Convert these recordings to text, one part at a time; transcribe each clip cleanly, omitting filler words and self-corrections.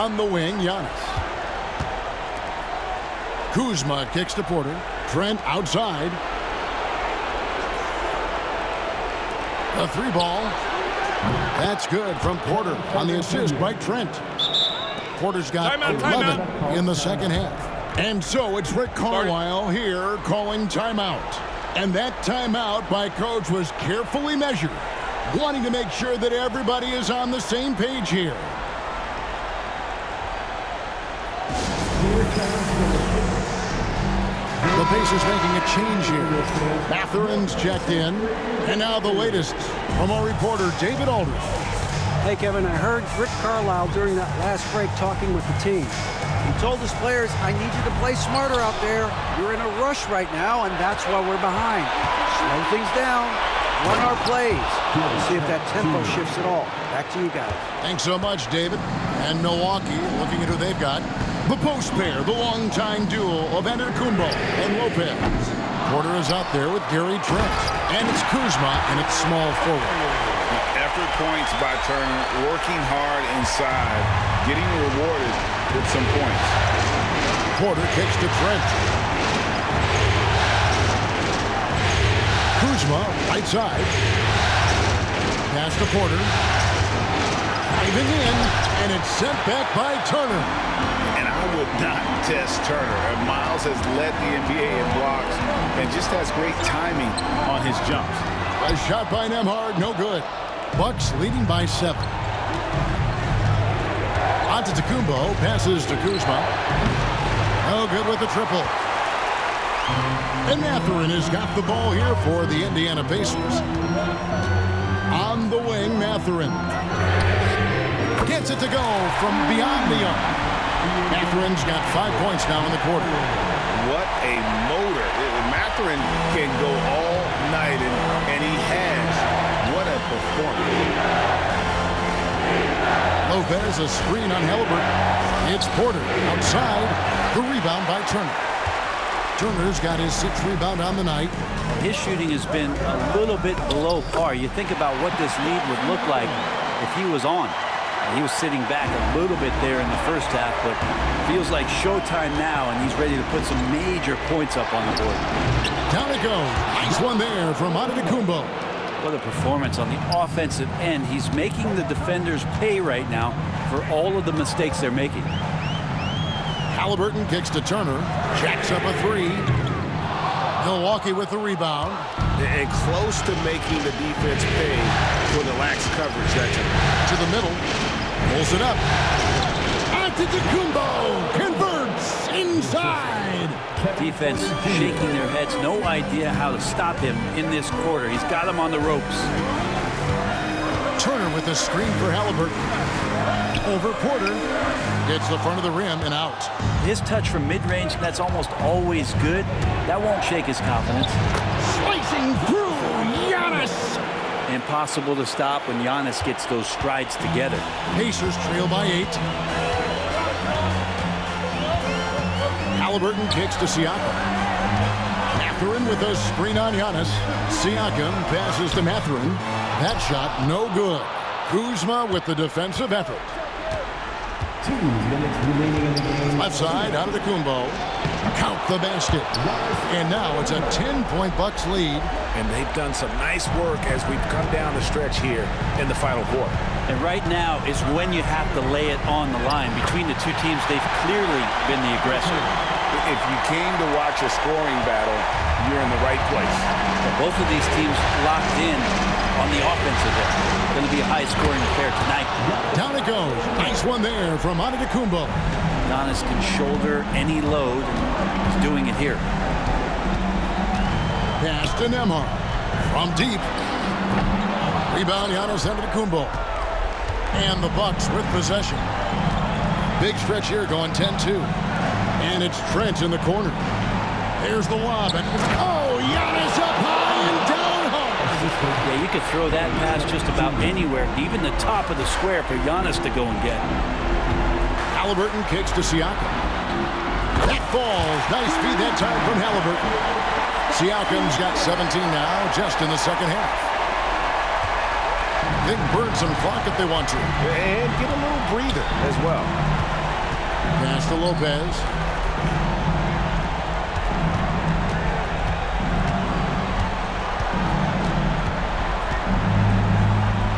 On the wing, Giannis. Kuzma kicks to Porter. Trent outside. A 3-ball. That's good from Porter on the assist by Trent. Porter's got 11 in the second half. And so it's Rick Carlisle here calling timeout. And that timeout by Coach was carefully measured, wanting to make sure that everybody is on the same page here. The Pacers making a change here. Mathurin's checked in. And now the latest from our reporter, David Aldridge. Hey, Kevin, I heard Rick Carlisle during that last break talking with the team. He told his players, I need you to play smarter out there. You're in a rush right now, and that's why we're behind. Slow things down. Run our plays. We'll see if that tempo shifts at all. Back to you guys. Thanks so much, David. And Milwaukee, looking at who they've got. The post pair, the longtime duo of Antetokounmpo and Lopez. Porter is out there with Gary Trent. And it's Kuzma, and it's small forward. Effort points by Turner, working hard inside, getting rewarded with some points. Porter kicks to Trent. Kuzma, right side. Pass to Porter. Driving in, and it's sent back by Turner. And I would not test Turner. Miles has led the NBA in blocks and just has great timing on his jumps. A shot by Nembhard, no good. Bucks leading by 7. Antetokounmpo passes to Kuzma. No good with the triple. And Mathurin has got the ball here for the Indiana Pacers. On the wing, Mathurin. Gets it to go from beyond the arc. Mathurin's got 5 points now in the quarter. What a motor. Mathurin can go all night, and he has. What a performance. Lopez, a screen on Halliburton. It's Porter outside. The rebound by Turner. Turner's got his 6th rebound on the night. His shooting has been a little bit below par. You think about what this lead would look like if he was on. He was sitting back a little bit there in the first half, but feels like showtime now, and he's ready to put some major points up on the board. Down it goes. Nice one there from Antetokounmpo. What a performance on the offensive end. He's making the defenders pay right now for all of the mistakes they're making. Halliburton kicks to Turner. Jacks up a 3. Milwaukee with the rebound. And close to making the defense pay for the lax coverage that time. To the middle. Pulls it up. Antetokounmpo converts inside. Defense shaking their heads. No idea how to stop him in this quarter. He's got him on the ropes. Turner with a screen for Halliburton. Over Porter. Gets the front of the rim and out. His touch from mid-range, that's almost always good. That won't shake his confidence. Slicing through Giannis. Impossible to stop when Giannis gets those strides together. Pacers trail by 8. Halliburton kicks to Siakam. Mathurin with a screen on Giannis. Siakam passes to Mathurin. That shot no good. Kuzma with the defensive effort. 2 minutes remaining in the game. Left side, Antetokounmpo. Count the basket. And now it's a 10-point Bucks lead. And they've done some nice work as we've come down the stretch here in the final quarter. And right now is when you have to lay it on the line. Between the two teams, they've clearly been the aggressor. If you came to watch a scoring battle, you're in the right place. But both of these teams locked in on the offensive end. Going to be a high-scoring affair tonight. Down it goes. Nice one there from Antetokounmpo. Giannis can shoulder any load, and he's doing it here. Pass to Nembhard. From deep. Rebound, Giannis Antetokounmpo. And the Bucks with possession. Big stretch here going 10-2. And it's Trent in the corner. There's the lob. And oh, Giannis up high and down hard. Yeah, you could throw that pass just about anywhere, even the top of the square for Giannis to go and get. Halliburton kicks to Siakam. That falls. Nice feed that time from Halliburton. Siakam's got 17 now, just in the second half. They can burn some clock if they want to. And get a little breather as well. Pass to Lopez.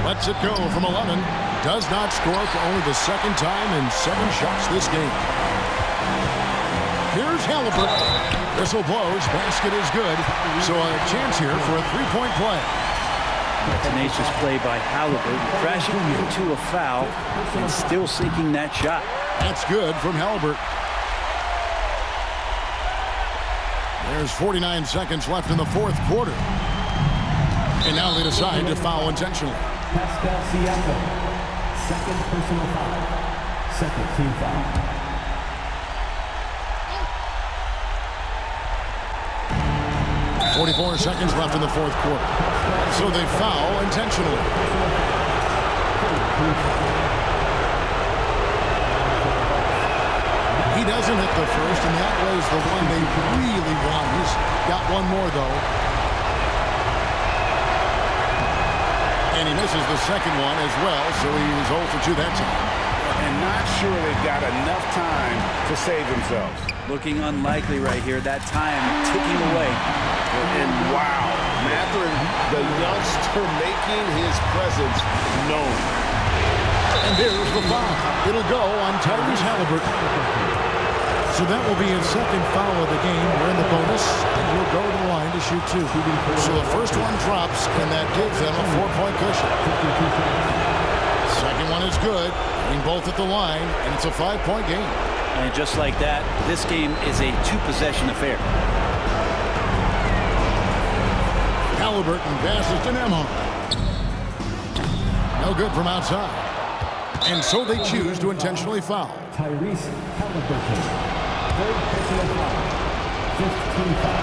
Lets it go from 11. Does not score for only the second time in 7 shots this game. Here's Halliburton. Whistle blows. Basket is good. So a chance here for a three-point play. Tenacious play by Halliburton, crashing into a foul and still sinking that shot. That's good from Halliburton. There's 49 seconds left in the fourth quarter. And now they decide to foul intentionally. Pascal Siakam, second personal foul, second team foul. .44 seconds left in the fourth quarter. So they foul intentionally. He doesn't hit the first, and that was the one they really want. He's got one more, though. And he misses the second one as well, so he's 0 for 2 that time. And not sure they've got enough time to save themselves. Looking unlikely right here. That time ticking away. And wow, Mathurin, the youngster, making his presence known. And there's the foul. It'll go on Tyrese Halliburton. So that will be his second foul of the game. We're in the bonus, and he'll go to the line to shoot 2. So the first one drops, and that gives them a 4-point cushion. Second one is good, getting both at the line, and it's a 5-point game. And just like that, this game is a 2-possession affair. Halliburton passes to Nembhard. No good from outside. And so they choose to intentionally foul. Tyrese Halliburton, third personal foul, fifth team foul.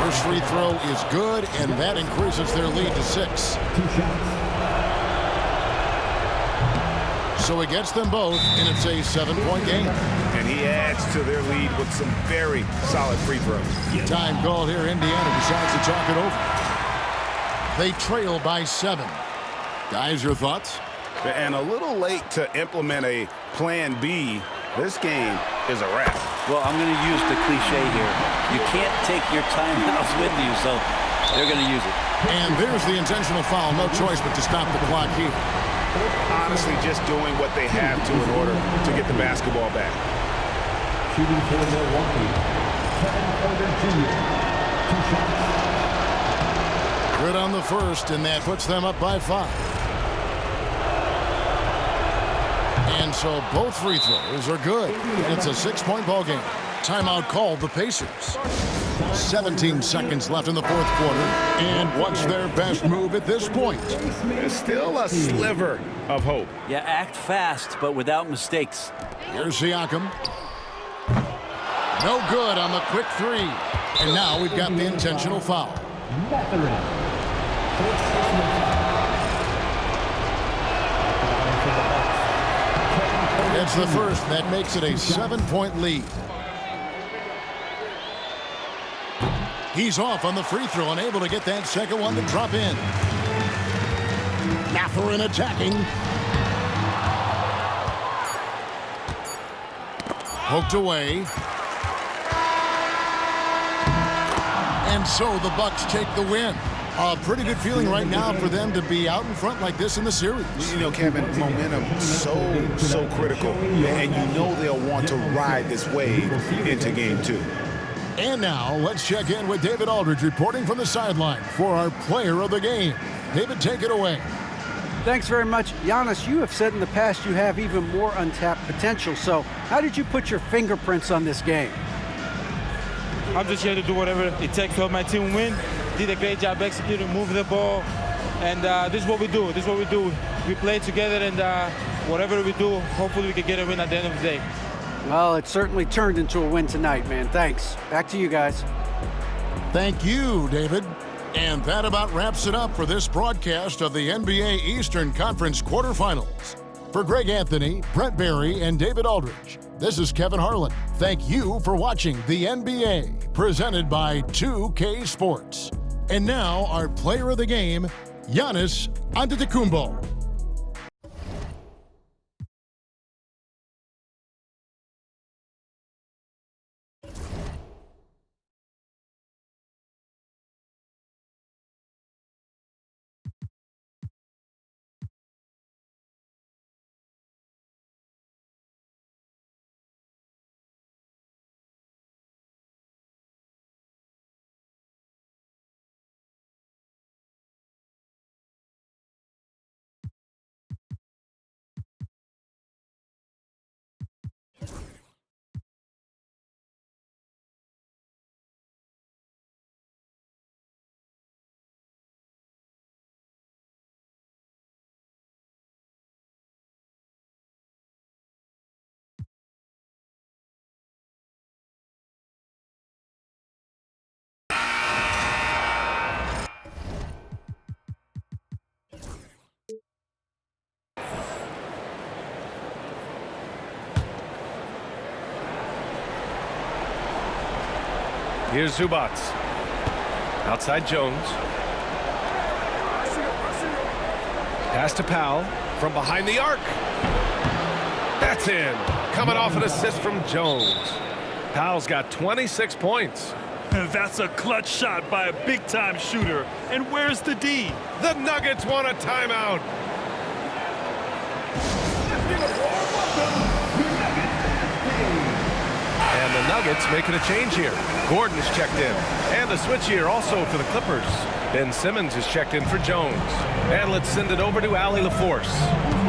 First free throw is good, and that increases their lead to 6. 2 shots. So he gets them both, and it's a 7-point game. And he adds to their lead with some very solid free throws. Time called here. Indiana decides to talk it over. They trail by 7. Guys, your thoughts? And a little late to implement a plan B. This game is a wrap. Well, I'm going to use the cliche here. You can't take your timeouts with you, so they're going to use it. And there's the intentional foul. No choice but to stop the clock here. Honestly, just doing what they have to in order to get the basketball back. Shooting for Milwaukee, Kevin Porter Jr., 2 shots. Good on the first, and that puts them up by 5. And so both free throws are good. And it's a 6-point ball game. Timeout called the Pacers. 17 seconds left in the fourth quarter. And what's their best move at this point? There's still a sliver of hope. Yeah, act fast, but without mistakes. Here's Siakam. No good on the quick 3. And now we've got the intentional foul. Mathurin, fourth personal foul. It's the first. That makes it a 7-point lead. He's off on the free throw and able to get that second one to drop in. Mathurin attacking. Poked away. And so the Bucks take the win. A pretty good feeling right now for them to be out in front like this in the series. You know, Kevin, momentum so critical. And you know they'll want to ride this wave into game 2. And now let's check in with David Aldridge reporting from the sideline for our player of the game. David, take it away. Thanks very much. Giannis, you have said in the past you have even more untapped potential. So how did you put your fingerprints on this game? I'm just here to do whatever it takes to help my team win. Did a great job executing, moving the ball. And this is what we do. This is what we do. We play together, and whatever we do, hopefully we can get a win at the end of the day. Well, it certainly turned into a win tonight, man. Thanks. Back to you guys. Thank you, David. And that about wraps it up for this broadcast of the NBA Eastern Conference quarterfinals. For Greg Anthony, Brent Barry, and David Aldridge, this is Kevin Harlan. Thank you for watching the NBA, presented by 2K Sports. And now, our player of the game, Giannis Antetokounmpo. Here's Zubats. Outside Jones. Pass to Powell from behind the arc. That's in. Coming off an assist from Jones. Powell's got 26 points. That's a clutch shot by a big-time shooter. And where's the D? The Nuggets want a timeout. And the Nuggets making a change here. Gordon's checked in. And a switch here also for the Clippers. Ben Simmons is checked in for Jones. And let's send it over to Allie LaForce.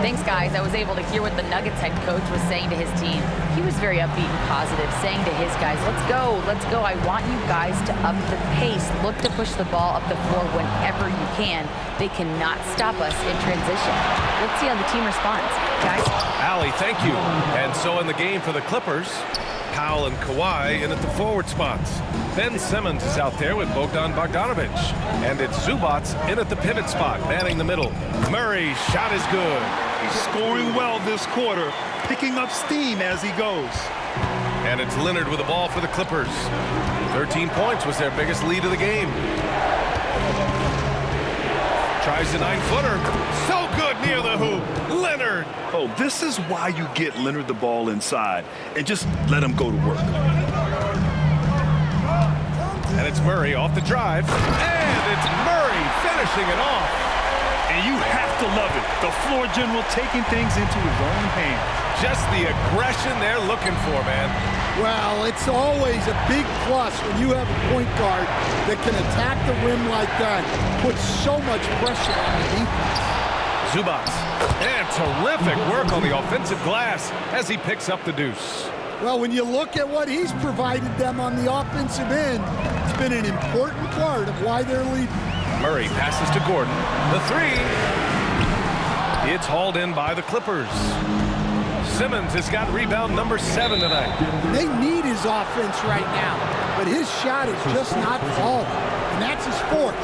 Thanks, guys. I was able to hear what the Nuggets head coach was saying to his team. He was very upbeat and positive, saying to his guys, let's go, let's go. I want you guys to up the pace. Look to push the ball up the floor whenever you can. They cannot stop us in transition. Let's see how the team responds. Guys? Allie, thank you. And so in the game for the Clippers, Powell and Kawhi in at the forward spots. Ben Simmons is out there with Bogdan Bogdanovic. And it's Zubats in at the pivot spot, manning the middle. Murray's shot is good. He's scoring well this quarter, picking up steam as he goes. And it's Leonard with the ball for the Clippers. 13 points was their biggest lead of the game. Tries the 9-footer. So good near the hoop. Leonard. Oh, this is why you get Leonard the ball inside and just let him go to work. And it's Murray off the drive. And it's Murray finishing it off. And you have to love it. The floor general taking things into his own hands. Just the aggression they're looking for, man. Well, it's always a big plus when you have a point guard that can attack the rim like that, put so much pressure on the defense. Zubats. And terrific work on the offensive glass as he picks up the deuce. Well, when you look at what he's provided them on the offensive end, it's been an important part of why they're leading. Murray passes to Gordon. The three. It's hauled in by the Clippers. Simmons has got rebound number 7 tonight. They need his offense right now, but his shot is just not falling. And that's his fourth.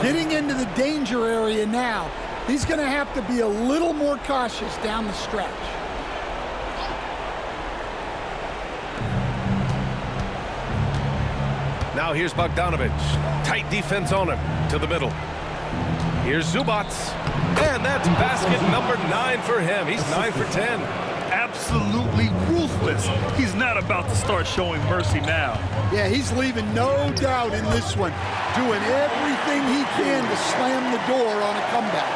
Getting into the danger area now, he's going to have to be a little more cautious down the stretch. Now here's Bogdanovic. Tight defense on him to the middle. Here's Zubats. And that's basket number 9 for him. He's 9 for 10. Absolutely ruthless. He's not about to start showing mercy now. Yeah, he's leaving no doubt in this one. Doing everything he can to slam the door on a comeback.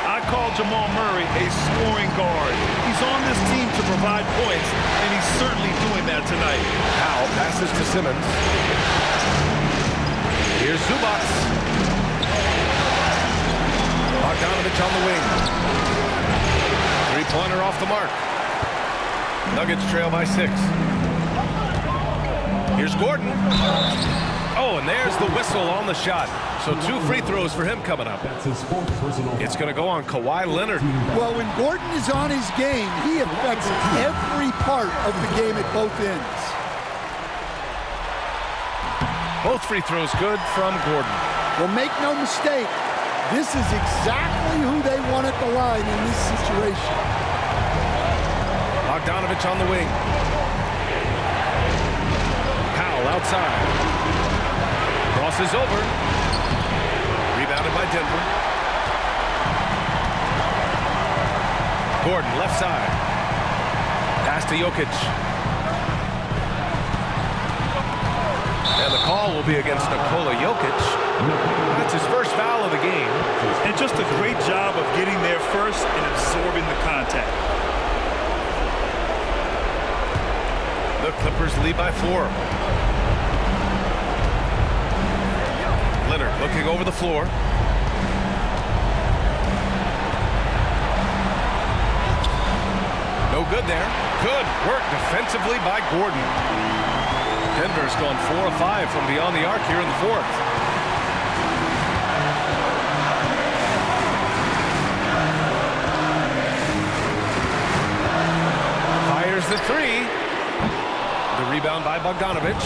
I call Jamal Murray a scoring guard. He's on this team to provide points, and he's certainly doing that tonight. Powell passes to Simmons. Here's Zubats. Bogdanovic on the wing. Three-pointer off the mark. Nuggets trail by 6. Here's Gordon. Oh, and there's the whistle on the shot. So 2 free throws for him coming up. It's going to go on Kawhi Leonard. Well, when Gordon is on his game, he affects every part of the game at both ends. Both free throws good from Gordon. Well, make no mistake, this is exactly who they want at the line in this situation. Bogdanovic on the wing. Powell outside. Crosses over. Rebounded by Denver. Gordon left side. Pass to Jokic. And the call will be against Nikola Jokic. That's his first foul of the game. And just a great job of getting there first and absorbing the contact. The Clippers lead by 4. Leonard looking over the floor. No good there. Good work defensively by Gordon. Denver's gone 4 of 5 from beyond the arc here in the 4th. Fires the 3. The rebound by Bogdanovic.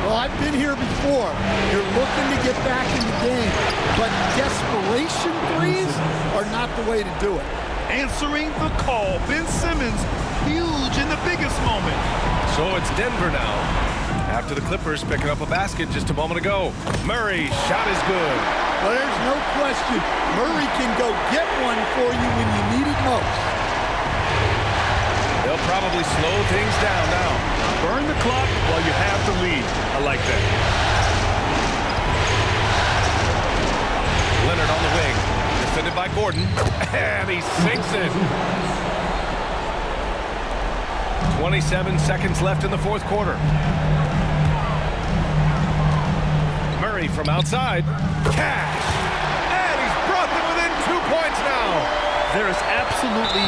Well, I've been here before. You're looking to get back in the game, but desperation threes are not the way to do it. Answering the call, Ben Simmons, huge in the biggest moment. So it's Denver now after the Clippers picking up a basket just a moment ago. Murray, shot is good. Well, there's no question. Murray can go get one for you when you need it most. They'll probably slow things down now. Burn the clock while you have the lead. I like that. Leonard on the wing. Defended by Gordon. And he sinks it. 27 seconds left in the fourth quarter. Murray from outside. Cash. And he's brought them within 2 points now. There is absolutely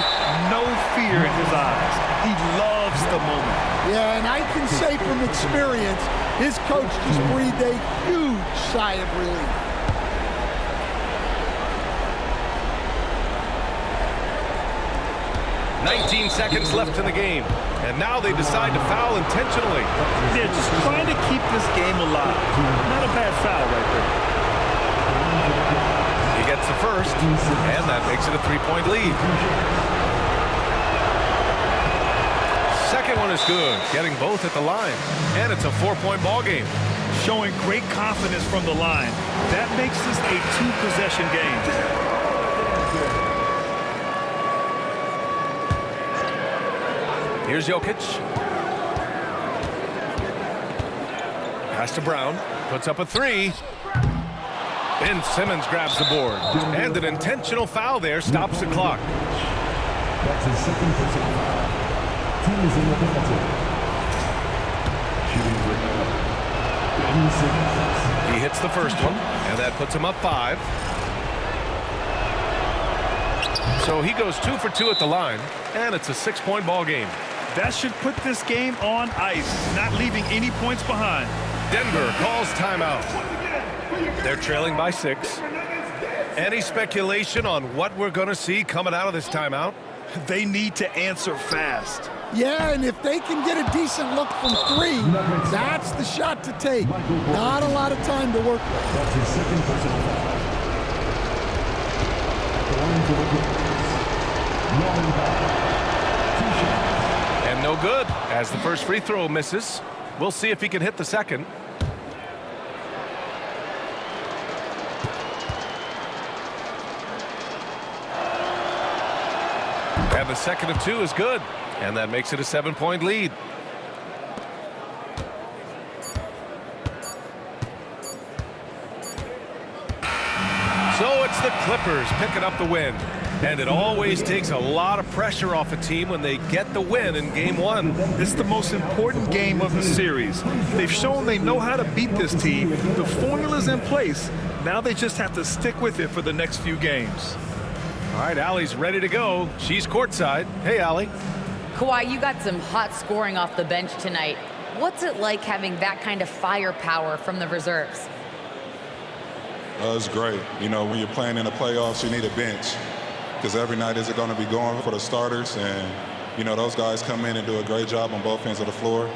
no fear in his eyes. He loves the moment. Yeah, and I can say from experience, his coach just breathed a huge sigh of relief. "19 seconds left in the game. And now they decide to foul intentionally. They're just trying to keep this game alive. Not a bad foul right there. He gets the first, and that makes it a 3-point lead. Second one is good, getting both at the line. And it's a 4-point ball game. Showing great confidence from the line. That makes this a 2-possession game. Here's Jokic. Pass to Brown. Puts up a 3. Ben Simmons grabs the board. And an intentional foul there stops the clock. That's his second personal foul. Team is in the penalty. Shooting for Ben Simmons. He hits the first one, and that puts him up 5. So he goes 2 for 2 at the line, and it's a 6-point ball game. That should put this game on ice, not leaving any points behind. Denver calls timeout. They're trailing by 6. Any speculation on what we're going to see coming out of this timeout? They need to answer fast. Yeah, and if they can get a decent look from 3, that's the shot to take. Not a lot of time to work with. That's his second personal foul. At the line for the Clippers. Long foul. 2 shots. And no good, as the first free throw misses. We'll see if he can hit the second. And the second of 2 is good. And that makes it a 7-point lead. So it's the Clippers picking up the win. And it always takes a lot of pressure off a team when they get the win in Game 1. This is the most important game of the series. They've shown they know how to beat this team. The formula's in place. Now they just have to stick with it for the next few games. All right, Allie's ready to go. She's courtside. Hey, Allie. Kawhi, you got some hot scoring off the bench tonight. What's it like having that kind of firepower from the reserves? It's great. You know, when you're playing in the playoffs, you need a bench because every night isn't going to be going for the starters. And, you know, those guys come in and do a great job on both ends of the floor.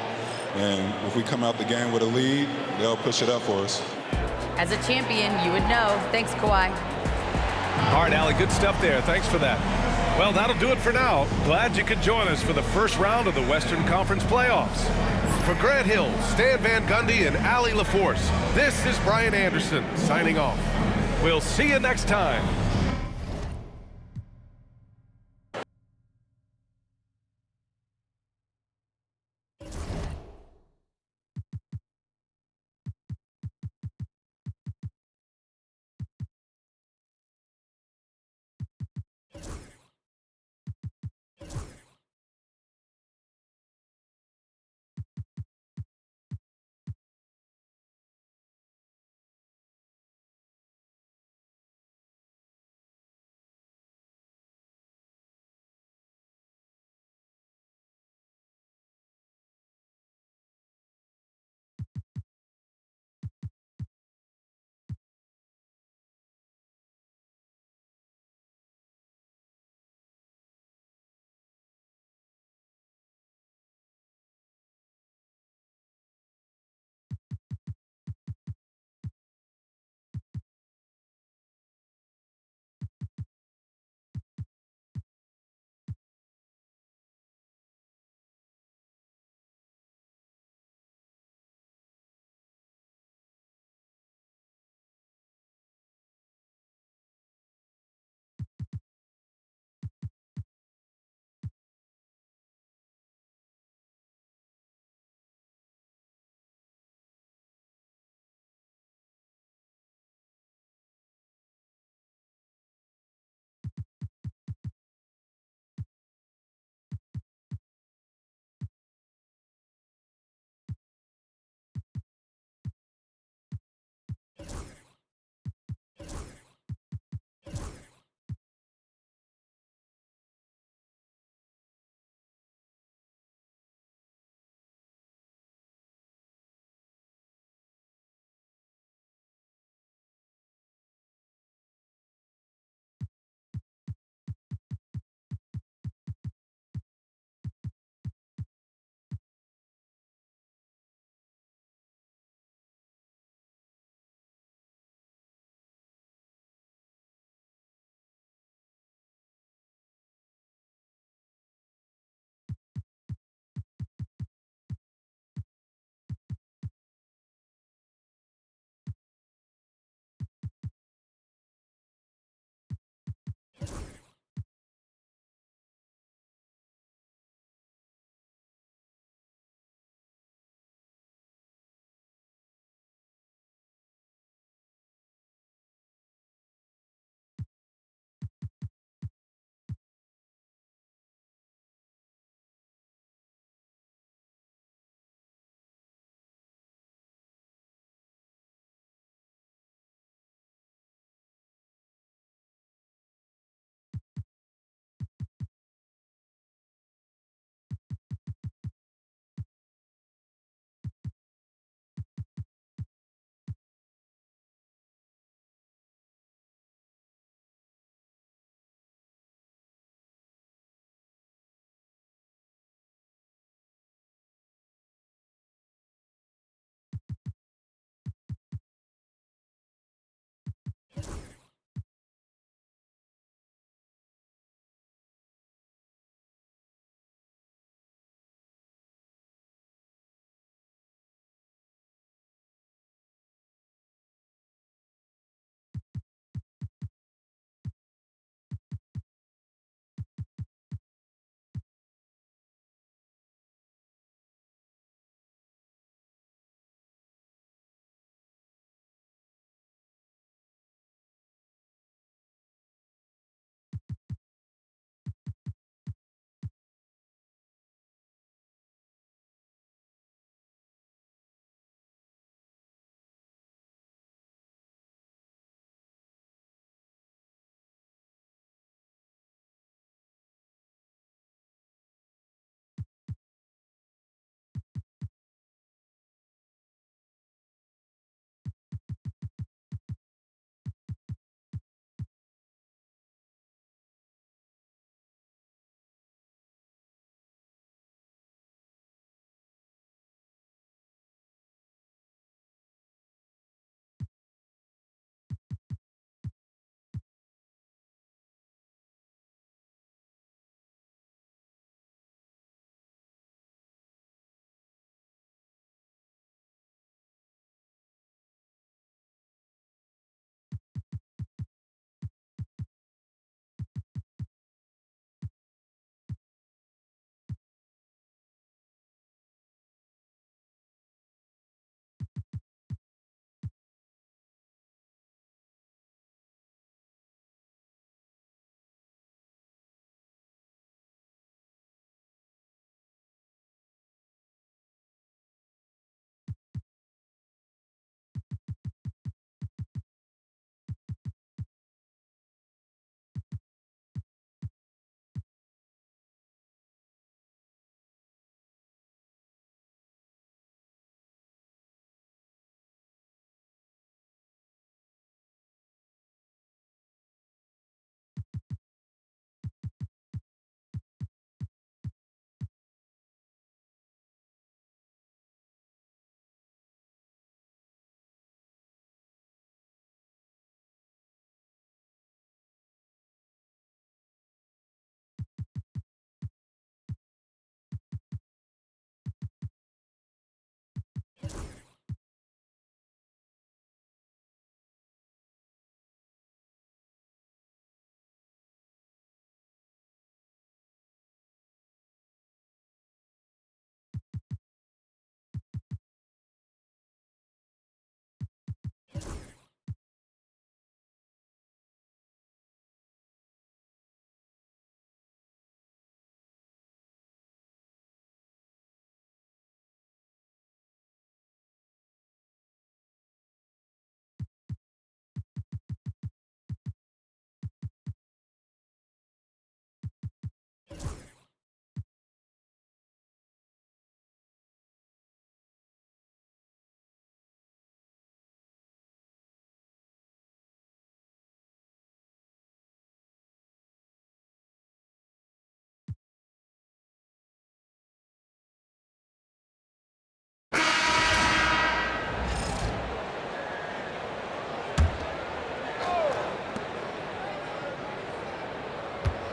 And if we come out the game with a lead, they'll push it up for us. As a champion, you would know. Thanks, Kawhi. All right, Allie, good stuff there. Thanks for that. Well, that'll do it for now. Glad you could join us for the first round of the Western Conference playoffs. For Grant Hill, Stan Van Gundy, and Allie LaForce, this is Brian Anderson signing off. We'll see you next time.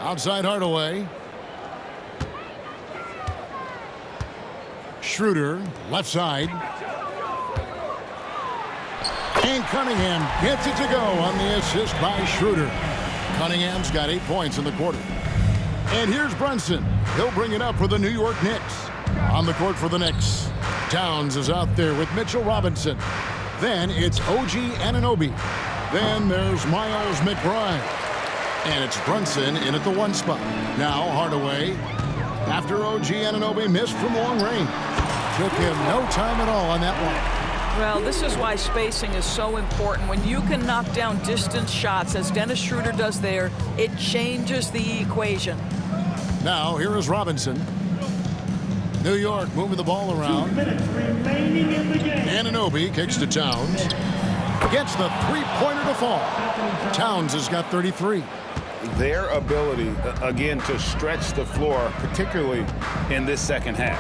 Outside Hardaway. Schroeder, left side. And Cunningham gets it to go on the assist by Schroeder. Cunningham's got 8 points in the quarter. And here's Brunson. He'll bring it up for the New York Knicks. On the court for the Knicks, Towns is out there with Mitchell Robinson. Then it's OG Anunoby. Then there's Miles McBride. And it's Brunson in at the 1 spot. Now Hardaway, after OG Anunoby missed from long range. Took him no time at all on that one. Well, this is why spacing is so important. When you can knock down distance shots, as Dennis Schroeder does there, it changes the equation. Now, here is Robinson. New York moving the ball around. Anunoby kicks to Towns. Gets the three-pointer to fall. Towns has got 33. Their ability, again, to stretch the floor, particularly in this second half.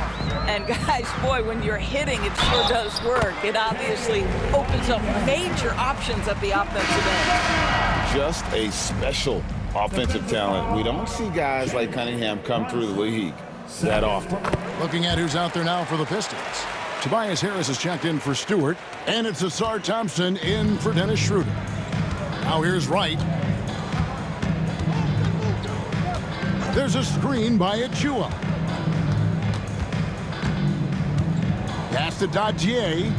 And guys, boy, when you're hitting, it sure does work. It obviously opens up major options at the offensive end. Just a special offensive talent. We don't see guys like Cunningham come through the league that often. Looking at who's out there now for the Pistons. Tobias Harris has checked in for Stewart, and it's Asar Thompson in for Dennis Schroeder. Now here's Wright. There's a screen by Achua. Pass to Dadier.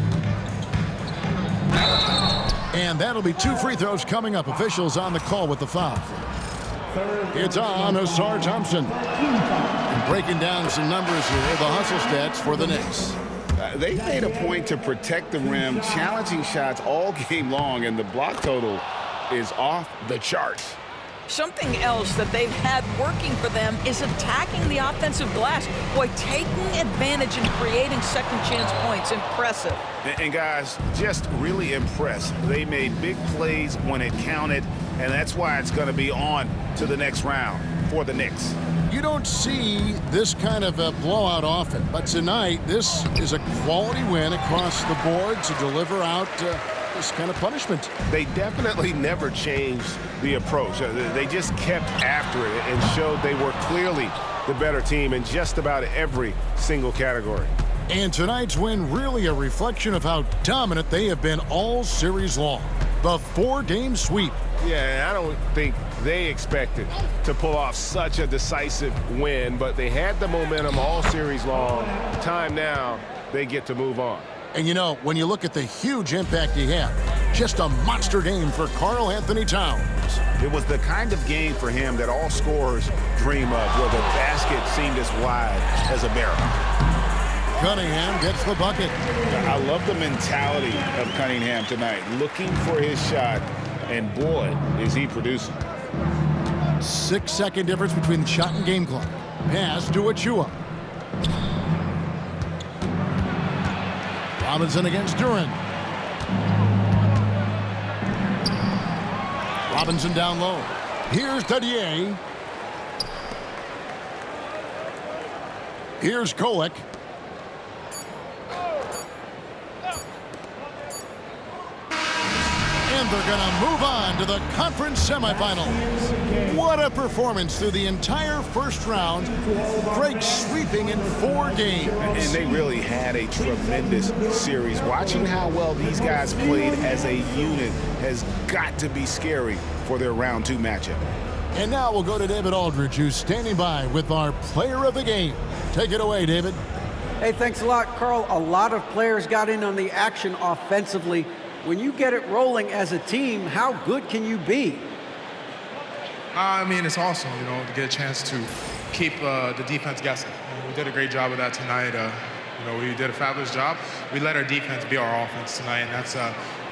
And that'll be 2 free throws coming up. Officials on the call with the foul. It's on Asar Thompson. Breaking down some numbers here, the hustle stats for the Knicks. They made a point to protect the rim, challenging shots all game long, and the block total is off the charts. Something else that they've had working for them is attacking the offensive glass. Boy, taking advantage and creating second chance points. Impressive. And guys, just really impressed. They made big plays when it counted, and that's why it's going to be on to the next round for the Knicks. You don't see this kind of a blowout often, but tonight this is a quality win across the board to deliver out this kind of punishment. They definitely never changed the approach. They just kept after it and showed they were clearly the better team in just about every single category. And tonight's win really a reflection of how dominant they have been all series long. The 4-game sweep. Yeah, I don't think they expected to pull off such a decisive win, but they had the momentum all series long. Time now, they get to move on. And you know, when you look at the huge impact he had, just a monster game for Karl Anthony Towns. It was the kind of game for him that all scorers dream of, where the basket seemed as wide as a barrel. Cunningham gets the bucket. I love the mentality of Cunningham tonight, looking for his shot, and boy, is he producing. 6-second difference between the shot and game clock. Pass to Achua. Robinson against Duran. Robinson down low. Here's Dadier. Here's Kolek. And they're going to move on to the conference semifinals. What a performance through the entire first round. Drake sweeping in 4 games. And they really had a tremendous series. Watching how well these guys played as a unit has got to be scary for their round 2 matchup. And now we'll go to David Aldridge, who's standing by with our player of the game. Take it away, David. Hey, thanks a lot, Carl. A lot of players got in on the action offensively. When you get it rolling as a team, how good can you be? I mean, it's awesome, you know, to get a chance to keep the defense guessing. We did a great job of that tonight. You know, we did a fabulous job. We let our defense be our offense tonight, and that's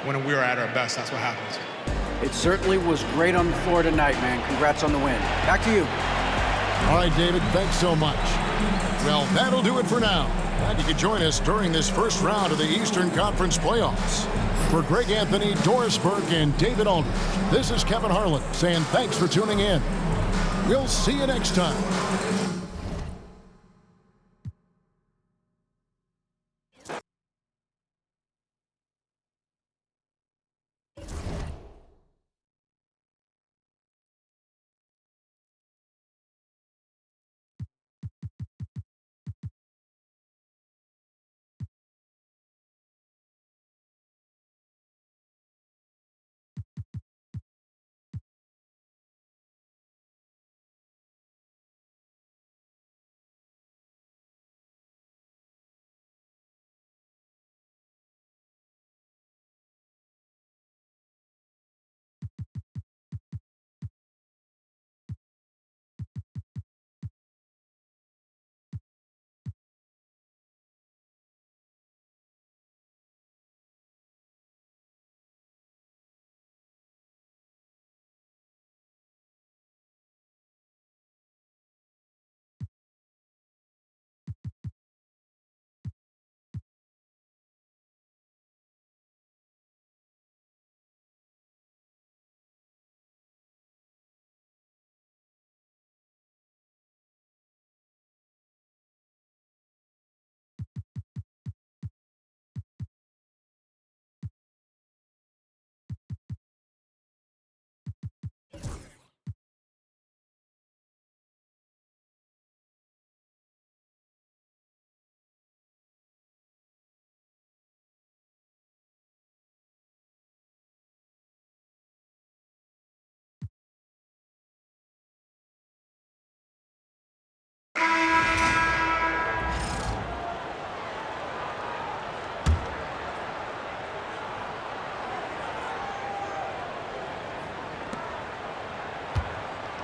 when we were at our best, that's what happens. It certainly was great on the floor tonight, man. Congrats on the win. Back to you. All right, David, thanks so much. Well, that'll do it for now. Glad you could join us during this first round of the Eastern Conference playoffs. For Greg Anthony, Doris Burke, and David Aldridge, this is Kevin Harlan saying thanks for tuning in. We'll see you next time.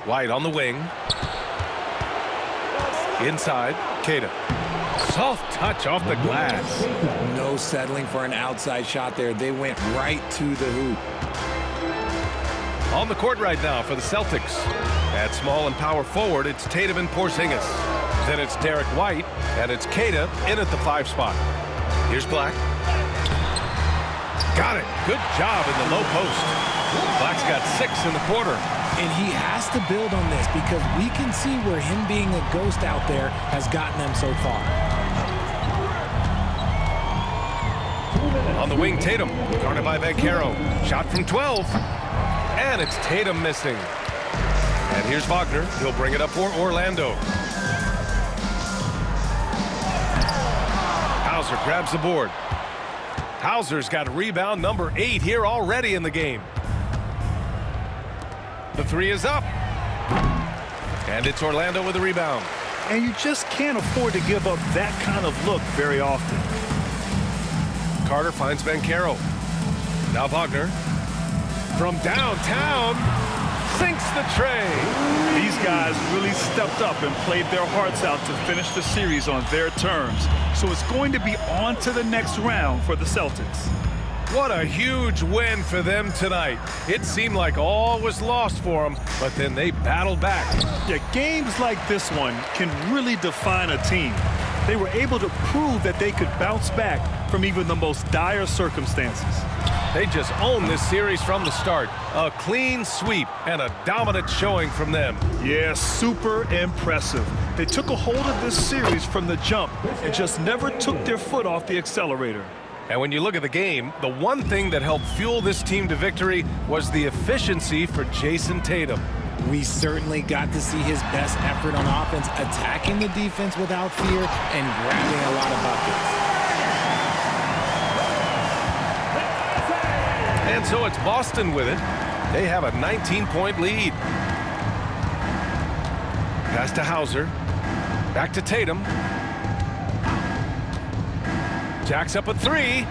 White on the wing. Inside, Keita. Soft touch off the glass. No settling for an outside shot there. They went right to the hoop. On the court right now for the Celtics. At small and power forward, it's Tatum and Porzingis. Then it's Derek White, and it's Keita in at the 5 spot. Here's Black. Got it. Good job in the low post. Black's got 6 in the quarter. And he has to build on this because we can see where him being a ghost out there has gotten them so far. On the wing, Tatum. Guarded by Bankero. Shot from 12. And it's Tatum missing. And here's Wagner. He'll bring it up for Orlando. Hauser grabs the board. Hauser's got rebound number 8 here already in the game. The 3 is up. And it's Orlando with the rebound. And you just can't afford to give up that kind of look very often. Carter finds Bankero. Now Wagner. From downtown, sinks the tray. These guys really stepped up and played their hearts out to finish the series on their terms. So it's going to be on to the next round for the Celtics. What a huge win for them tonight. It seemed like all was lost for them, but then they battled back. Yeah, games like this one can really define a team. They were able to prove that they could bounce back from even the most dire circumstances. They just owned this series from the start. A clean sweep and a dominant showing from them. Yeah, super impressive. They took a hold of this series from the jump and just never took their foot off the accelerator. And when you look at the game, the one thing that helped fuel this team to victory was the efficiency for Jason Tatum. We certainly got to see his best effort on offense, attacking the defense without fear and grabbing a lot of buckets. And so it's Boston with it. They have a 19-point lead. Pass to Hauser. Back to Tatum. Jacks up a 3.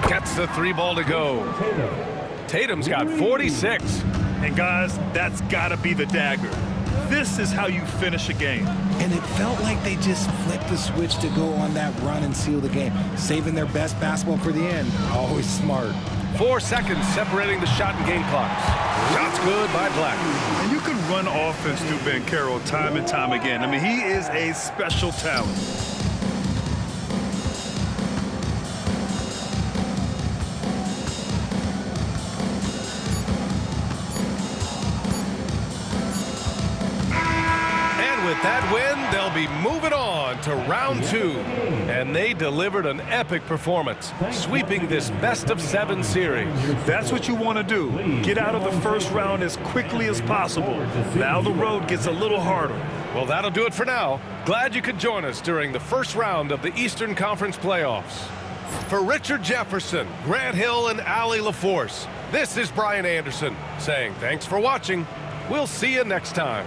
Gets the 3 ball to go. Tatum's got 46. And guys, that's got to be the dagger. This is how you finish a game. And it felt like they just flipped the switch to go on that run and seal the game, saving their best basketball for the end. Always smart. 4 seconds separating the shot and game clocks. Shots good by Black. And you can run offense through Bankero time and time again. I mean, he is a special talent. With that win, they'll be moving on to round 2. And they delivered an epic performance, sweeping this best-of-7 series. That's what you want to do. Get out of the first round as quickly as possible. Now the road gets a little harder. Well, that'll do it for now. Glad you could join us during the first round of the Eastern Conference playoffs. For Richard Jefferson, Grant Hill, and Allie LaForce, this is Brian Anderson saying thanks for watching. We'll see you next time.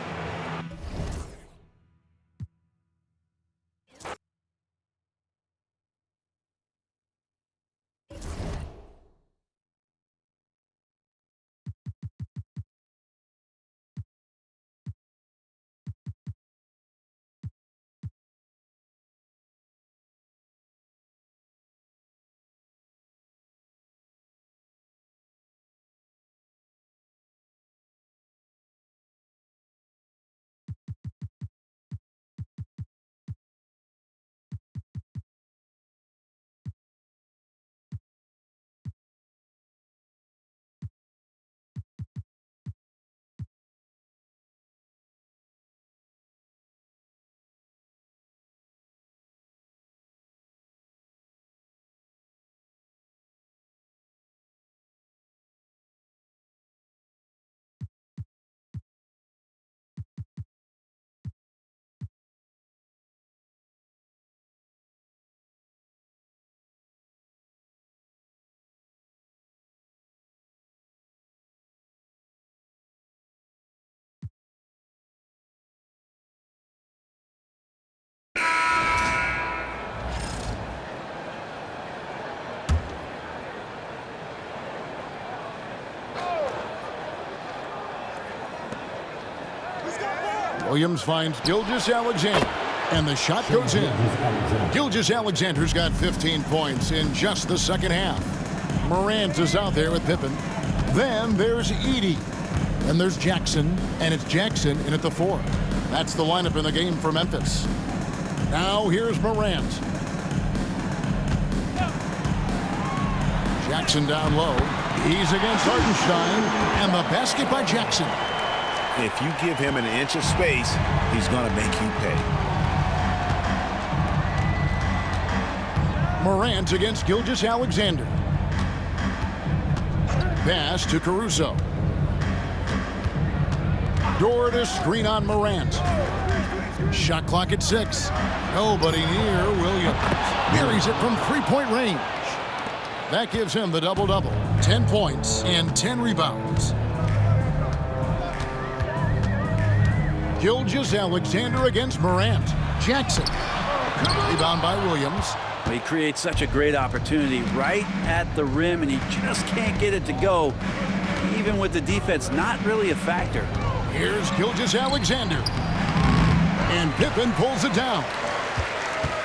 Williams finds Gilgeous-Alexander, and the shot goes in. Gilgeous-Alexander's got 15 points in just the second half. Morant is out there with Pippen. Then there's Edey. And there's Jackson, and it's Jackson in at the 4. That's the lineup in the game for Memphis. Now here's Morant. Jackson down low. He's against Hartenstein, and the basket by Jackson. If you give him an inch of space, he's going to make you pay. Morant against Gilgeous-Alexander. Pass to Caruso. Door to screen on Morant. Shot clock at 6. Nobody near Williams. Buries it from three-point range. That gives him the double-double. 10 points and 10 rebounds. Gilgeous-Alexander against Morant. Jackson. Rebound by Williams. He creates such a great opportunity right at the rim, and he just can't get it to go, even with the defense not really a factor. Here's Gilgeous-Alexander. And Pippen pulls it down.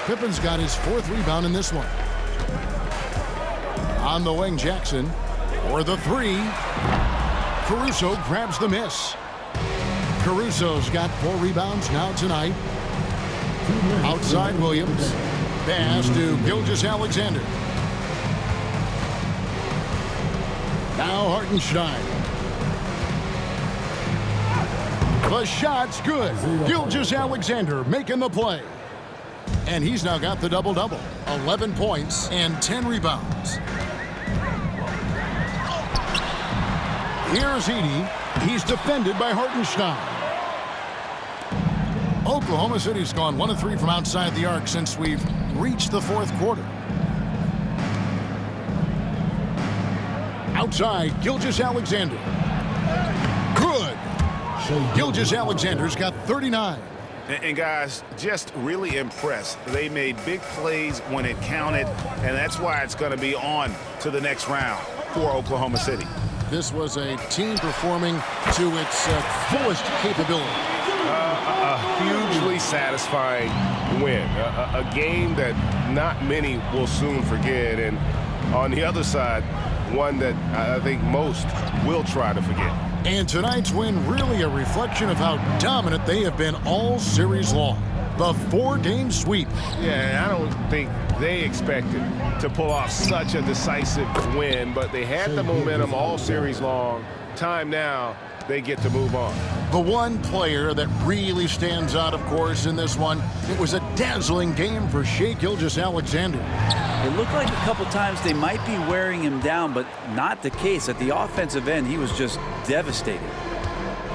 Pippen's got his 4th rebound in this one. On the wing, Jackson. For the 3. Caruso grabs the miss. Caruso's got 4 rebounds now tonight. Outside Williams. Pass to Gilgeous-Alexander. Now Hartenstein. The shot's good. Gilgeous-Alexander making the play. And he's now got the double-double. 11 points and 10 rebounds. Here's Edey. He's defended by Hartenstein. Oklahoma City's gone 1 of 3 from outside the arc since we've reached the 4th quarter. Outside, Gilgeous-Alexander. Good. Gilgeous-Alexander's got 39. And guys, just really impressed. They made big plays when it counted, and that's why it's going to be on to the next round for Oklahoma City. This was a team performing to its fullest capability. A hugely satisfying win. A game that not many will soon forget. And on the other side, one that I think most will try to forget. And tonight's win really a reflection of how dominant they have been all series long. The 4-game sweep. Yeah, I don't think they expected to pull off such a decisive win, but they had the momentum all series long. Time now, they get to move on. The one player that really stands out, of course, in this one, it was a dazzling game for Shai Gilgeous-Alexander. It looked like a couple times they might be wearing him down, but not the case. At the offensive end, he was just devastated.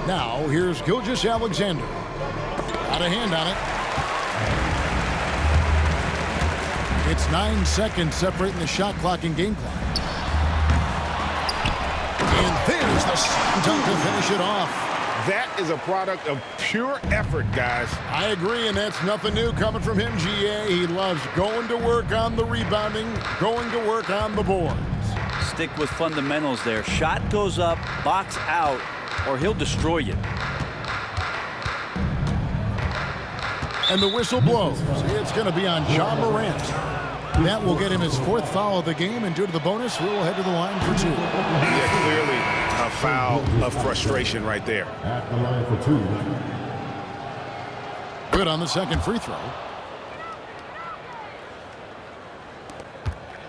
Now, here's Gilgeous-Alexander. Got a hand on it. It's 9 seconds separating the shot clock and game clock. And there's the slam dunk to finish it off. That is a product of pure effort, guys. I agree, and that's nothing new coming from him, GA. He loves going to work on the rebounding, going to work on the boards. Stick with fundamentals there. Shot goes up, box out, or he'll destroy you. And the whistle blows. It's going to be on John Morant. That will get him his 4th foul of the game, and due to the bonus, we'll head to the line for 2. Yeah, clearly a foul of frustration right there. At the line for 2. Good on the second free throw.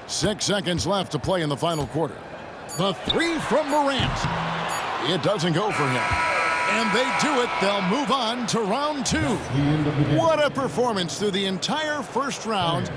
6 seconds left to play in the final quarter. The 3 from Morant. It doesn't go for him. And they do it. They'll move on to round 2. What a performance through the entire first round.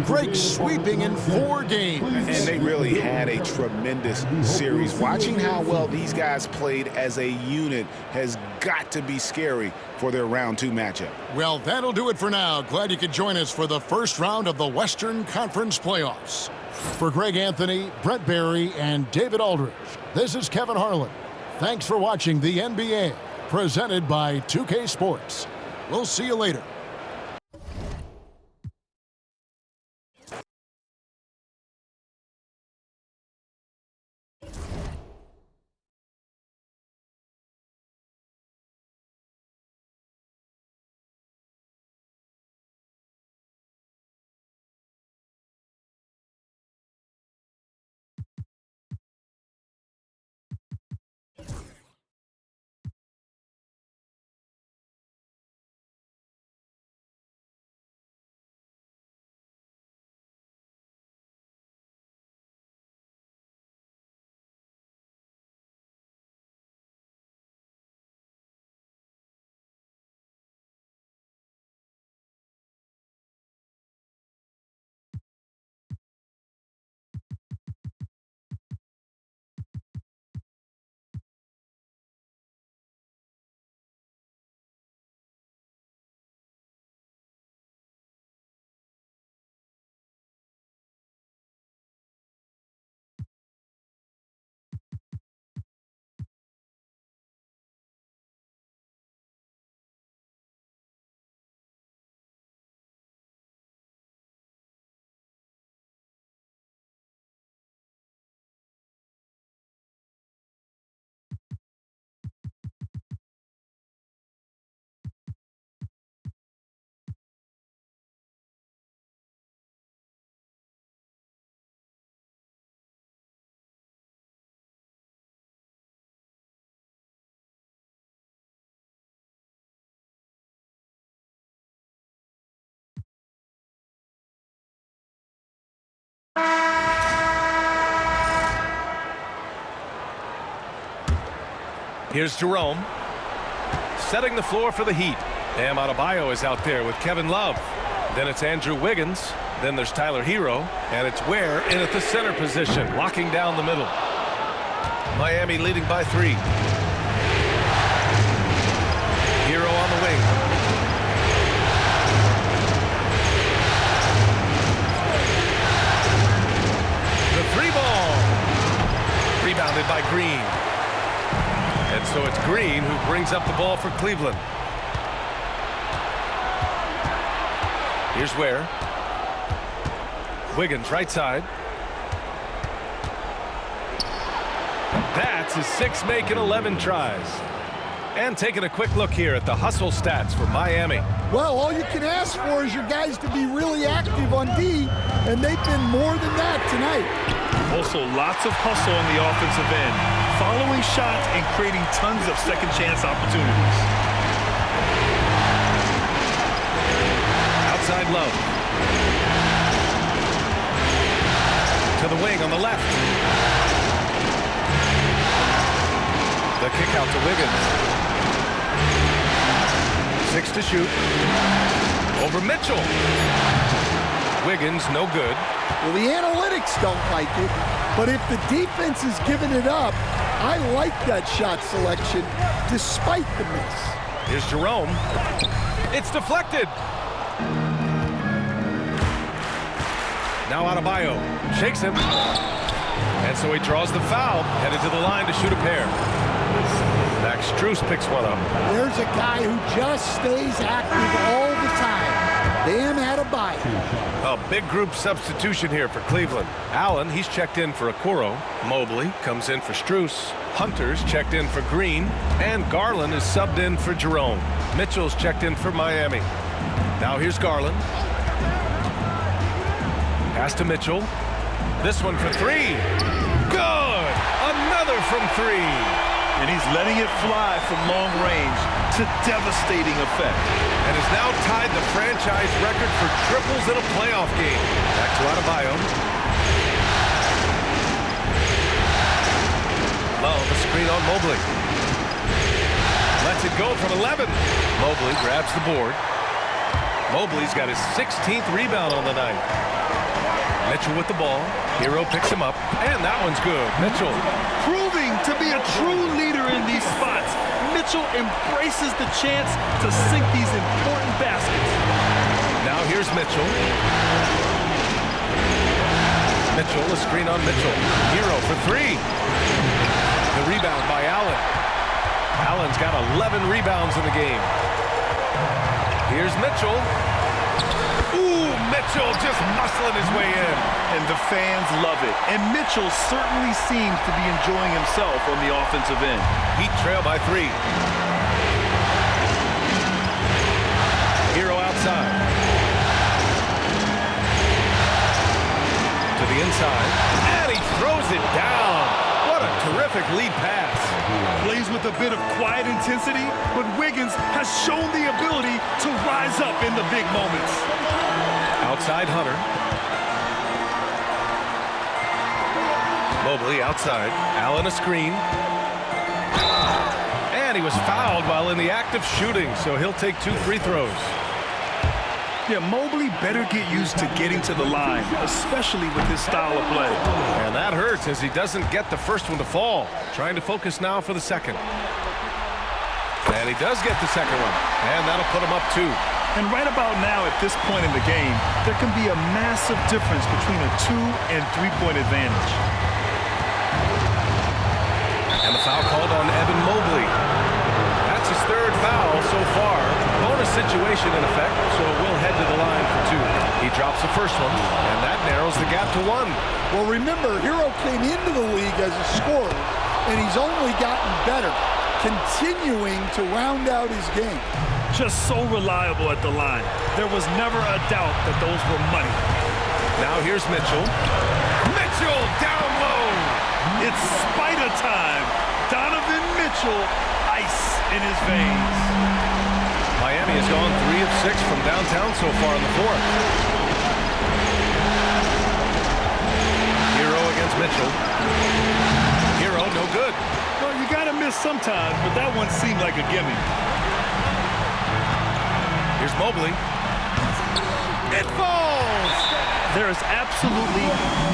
Great sweeping in 4 games. And they really had a tremendous series. Watching how well these guys played as a unit has got to be scary for their round 2 matchup. Well, that'll do it for now. Glad you could join us for the first round of the Western Conference Playoffs. For Greg Anthony, Brett Barry, and David Aldridge, this is Kevin Harlan. Thanks for watching the NBA, presented by 2K Sports. We'll see you later. Here's Jerome. Setting the floor for the Heat. Bam Adebayo is out there with Kevin Love. Then it's Andrew Wiggins. Then there's Tyler Hero. And it's Ware in at the center position, locking down the middle. Miami leading by 3. Hero on the wing. The 3-ball. Rebounded by Green. And so it's Green who brings up the ball for Cleveland. Here's Ware. Wiggins right side. That's his 6 make and 11 tries. And taking a quick look here at the hustle stats for Miami. Well, all you can ask for is your guys to be really active on D, and they've been more than that tonight. Also, lots of hustle on the offensive end, following shots and creating tons of second chance opportunities. Outside Love. To the wing on the left. The kick out to Wiggins. 6 to shoot. Over Mitchell. Wiggins, no good. Well, the analytics don't like it, but if the defense is giving it up, I like that shot selection despite the miss. Here's Jerome. It's deflected. Now Adebayo shakes him. And so he draws the foul, headed to the line to shoot a pair. Max Strus picks one up. There's a guy who just stays active all the time. Bam Adebayo. A big group substitution here for Cleveland. Allen, he's checked in for Okoro. Mobley comes in for Strus. Hunter's checked in for Green. And Garland is subbed in for Jerome. Mitchell's checked in for Miami. Now here's Garland. Pass to Mitchell. This one for 3. Good! Another from 3. And he's letting it fly from long range to devastating effect. And has now tied the franchise record for triples in a playoff game. Back to Adebayo. Love a screen on Mobley. Lets it go from 11. Mobley grabs the board. Mobley's got his 16th rebound on the night. Mitchell with the ball. Hero picks him up. And that one's good. Mitchell. Proving to be a true leader in these spots. Mitchell embraces the chance to sink these important baskets. Now here's Mitchell. Mitchell, a screen on Mitchell. Hero for 3. The rebound by Allen. Allen's got 11 rebounds in the game. Here's Mitchell. Ooh, Mitchell just muscling his way in. And the fans love it. And Mitchell certainly seems to be enjoying himself on the offensive end. Heat trail by 3. Hero outside. To the inside. And he throws it down. What a terrific lead pass. Plays with a bit of quiet intensity, but Wiggins has shown the ability to rise up in the big moments. Outside Hunter. Mobley outside. Allen a screen. And he was fouled while in the act of shooting, so he'll take 2 free throws. Yeah, Mobley better get used to getting to the line, especially with his style of play. And that hurts as he doesn't get the first one to fall. Trying to focus now for the second. And he does get the second one. And that'll put him up 2. And right about now, at this point in the game, there can be a massive difference between a 2- and 3-point advantage. And the foul called on Evan Mobley. That's his 3rd foul so far. Bonus situation in effect, so we'll head to the line for 2. He drops the first one, and that narrows the gap to 1. Well, remember, Hero came into the league as a scorer, and he's only gotten better, continuing to round out his game. Just so reliable at the line. There was never a doubt that those were money. Now here's Mitchell. Mitchell down low. It's spider time. Donovan Mitchell, ice in his veins. Miami has gone 3 of 6 from downtown so far in the 4th. Hero against Mitchell. Hero, no good. Well, you got to miss sometimes, but that one seemed like a gimme. Here's Mobley. It falls! There is absolutely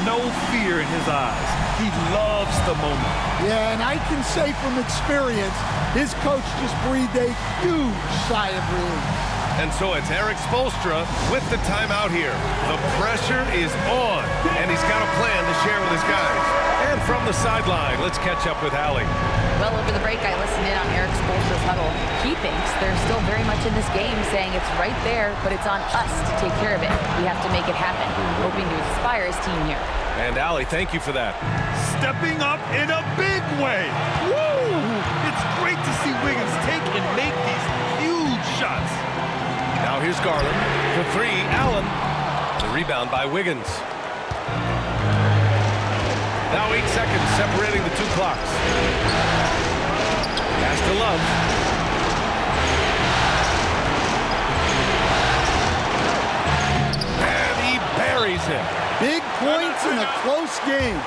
no fear in his eyes. He loves the moment. Yeah, and I can say from experience, his coach just breathed a huge sigh of relief. And so it's Eric Spoelstra with the timeout here. The pressure is on, and he's got a plan to share with his guys. And from the sideline, let's catch up with Allie. Well, over the break, I listened in on Eric Spoelstra's huddle. He thinks they're still very much in this game, saying it's right there, but it's on us to take care of it. We have to make it happen, hoping to inspire his team here. And Allie, thank you for that. Stepping up in a big way. Woo! It's great to see Wiggins take and make these huge shots. Now here's Garland. For three, Allen. The rebound by Wiggins. Now 8 seconds separating the two clocks. Pass to Love. And he buries it. Big points in a close game.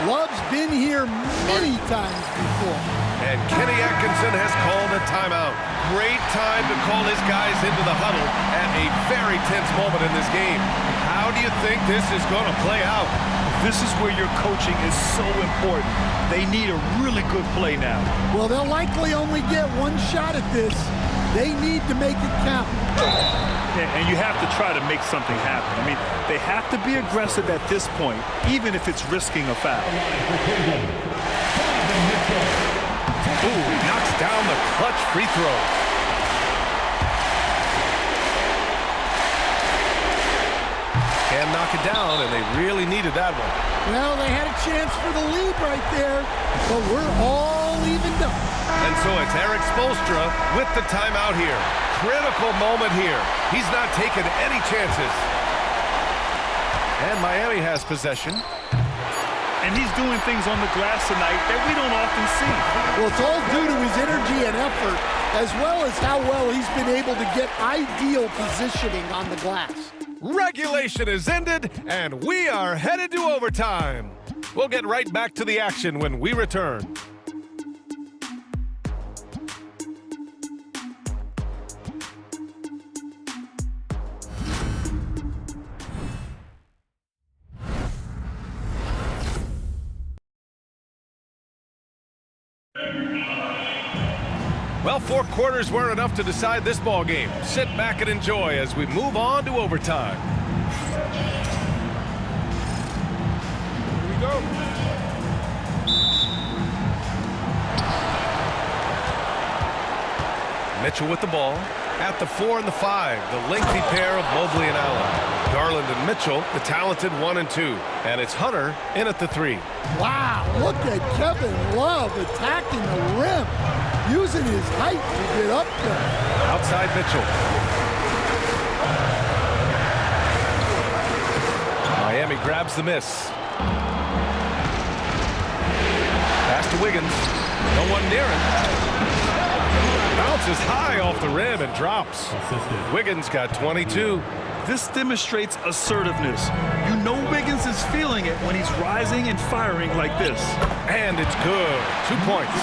Love's been here many times before. And Kenny Atkinson has called a timeout. Great time to call his guys into the huddle at a very tense moment in this game. How do you think this is going to play out? This is where your coaching is so important. They need a really good play now. Well, they'll likely only get one shot at this. They need to make it count. And you have to try to make something happen. I mean, they have to be aggressive at this point, even if it's risking a foul. Ooh, he knocks down the clutch free throw. Can't knock it down, and they really needed that one. Well, they had a chance for the lead right there, but we're all evened up. And so it's Eric Spoelstra with the timeout here. Critical moment here. He's not taking any chances. And Miami has possession. And he's doing things on the glass tonight that we don't often see. Well, it's all due to his energy and effort, as well as how well he's been able to get ideal positioning on the glass. Regulation is ended, and we are headed to overtime. We'll get right back to the action when we return. Well, 4 quarters weren't enough to decide this ball game. Sit back and enjoy as we move on to overtime. Here we go. Mitchell with the ball. At the 4 and the 5, the lengthy pair of Mobley and Allen. Garland and Mitchell, the talented 1 and 2. And it's Hunter in at the 3. Wow, look at Kevin Love attacking the rim, using his height to get up there. Outside Mitchell. Miami grabs the miss. Pass to Wiggins. No one near him. Bounces high off the rim and drops. Wiggins got 22. This demonstrates assertiveness. You know Wiggins is feeling it when he's rising and firing like this. And it's good. 2 points.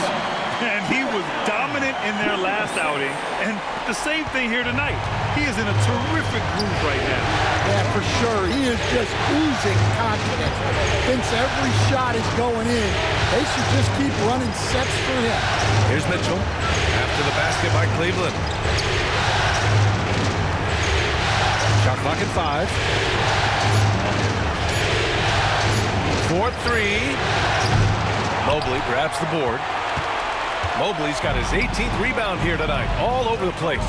And he was dominant in their last outing. And the same thing here tonight. He is in a terrific groove right now. Yeah, for sure. He is just oozing confidence. Thinks every shot is going in. They should just keep running sets for him. Here's Mitchell. After the basket by Cleveland. Shot clock at 5. 4-3. Mobley grabs the board. Mobley's got his 18th rebound here tonight, all over the place.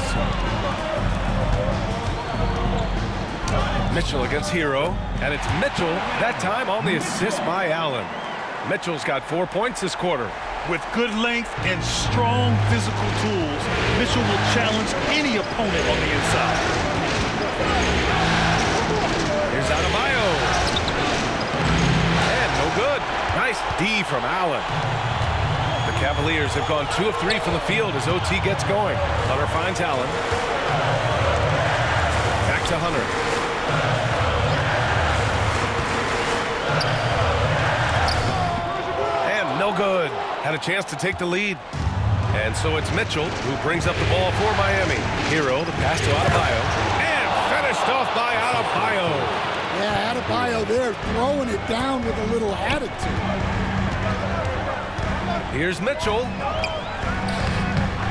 Mitchell against Hero, and it's Mitchell, that time on the assist by Allen. Mitchell's got 4 points this quarter. With good length and strong physical tools, Mitchell will challenge any opponent on the inside. Here's Adebayo. And no good. Nice D from Allen. The Cavaliers have gone 2 of 3 from the field as OT gets going. Hunter finds Allen. Back to Hunter. And no good. Had a chance to take the lead. And so it's Mitchell who brings up the ball for Miami. Hero, the pass to Adebayo. And finished off by Adebayo. Yeah, Adebayo there throwing it down with a little attitude. Here's Mitchell.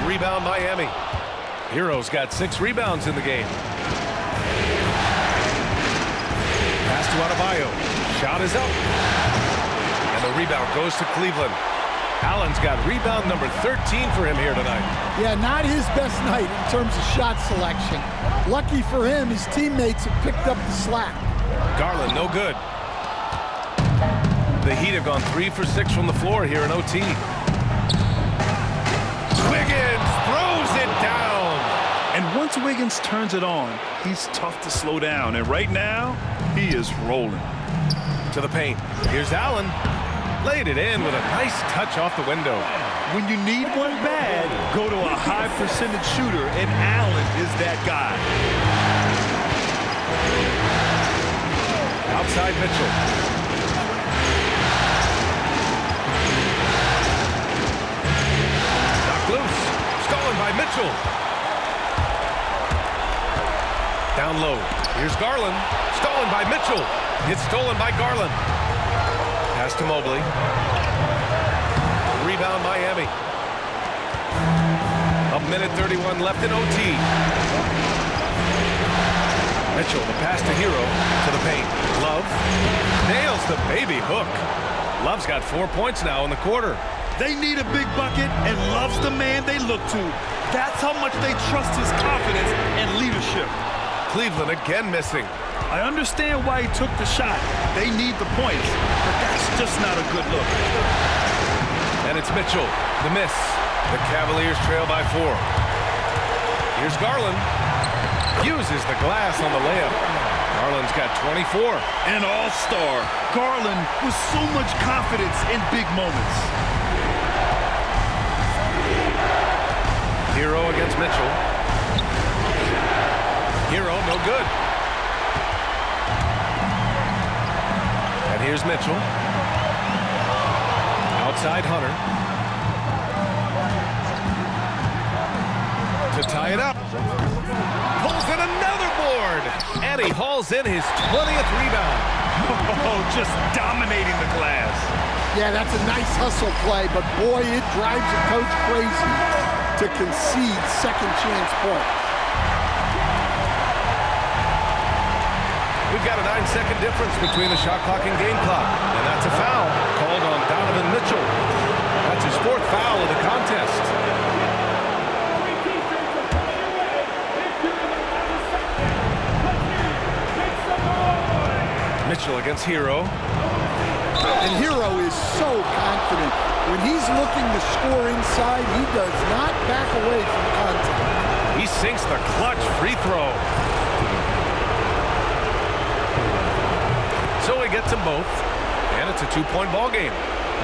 Rebound Miami. Hero's got 6 rebounds in the game. Pass to Adebayo. Shot is up. And the rebound goes to Cleveland. Allen's got rebound number 13 for him here tonight. Yeah, not his best night in terms of shot selection. Lucky for him, his teammates have picked up the slack. Garland, no good. The Heat have gone 3 for 6 from the floor here in OT. Wiggins throws it down. And once Wiggins turns it on, he's tough to slow down. And right now, he is rolling. To the paint. Here's Allen. Laid it in with a nice touch off the window. When you need one bad, go to a high percentage shooter, and Allen is that guy. Outside Mitchell. Knocked loose. Stolen by Mitchell. Down low. Here's Garland. Stolen by Mitchell. It's stolen by Garland. Pass to Mobley. Rebound Miami. A minute 31 left in OT. Mitchell, the pass to Hero, to the paint. Love nails the baby hook. Love's got 4 points now in the quarter. They need a big bucket, and Love's the man they look to. That's how much they trust his confidence and leadership. Cleveland again missing. I understand why he took the shot. They need the points, but that's just not a good look. And it's Mitchell, the miss. The Cavaliers trail by 4. Here's Garland. Uses the glass on the layup. Garland's got 24. An all-star. Garland with so much confidence in big moments. Hero against Mitchell. Hero, no good. And here's Mitchell. Outside Hunter. To tie it up. Pulls in another board. And he hauls in his 20th rebound. Oh, just dominating the glass. Yeah, that's a nice hustle play, but boy, it drives a coach crazy to concede second chance points. We've got a 9-second difference between the shot clock and game clock. And that's a foul called on Donovan Mitchell. That's his 4th foul of the contest. Mitchell against Hero. And Hero is so confident. When he's looking to score inside, he does not back away from contact. He sinks the clutch free throw. So he gets them both, and it's a 2-point ball game.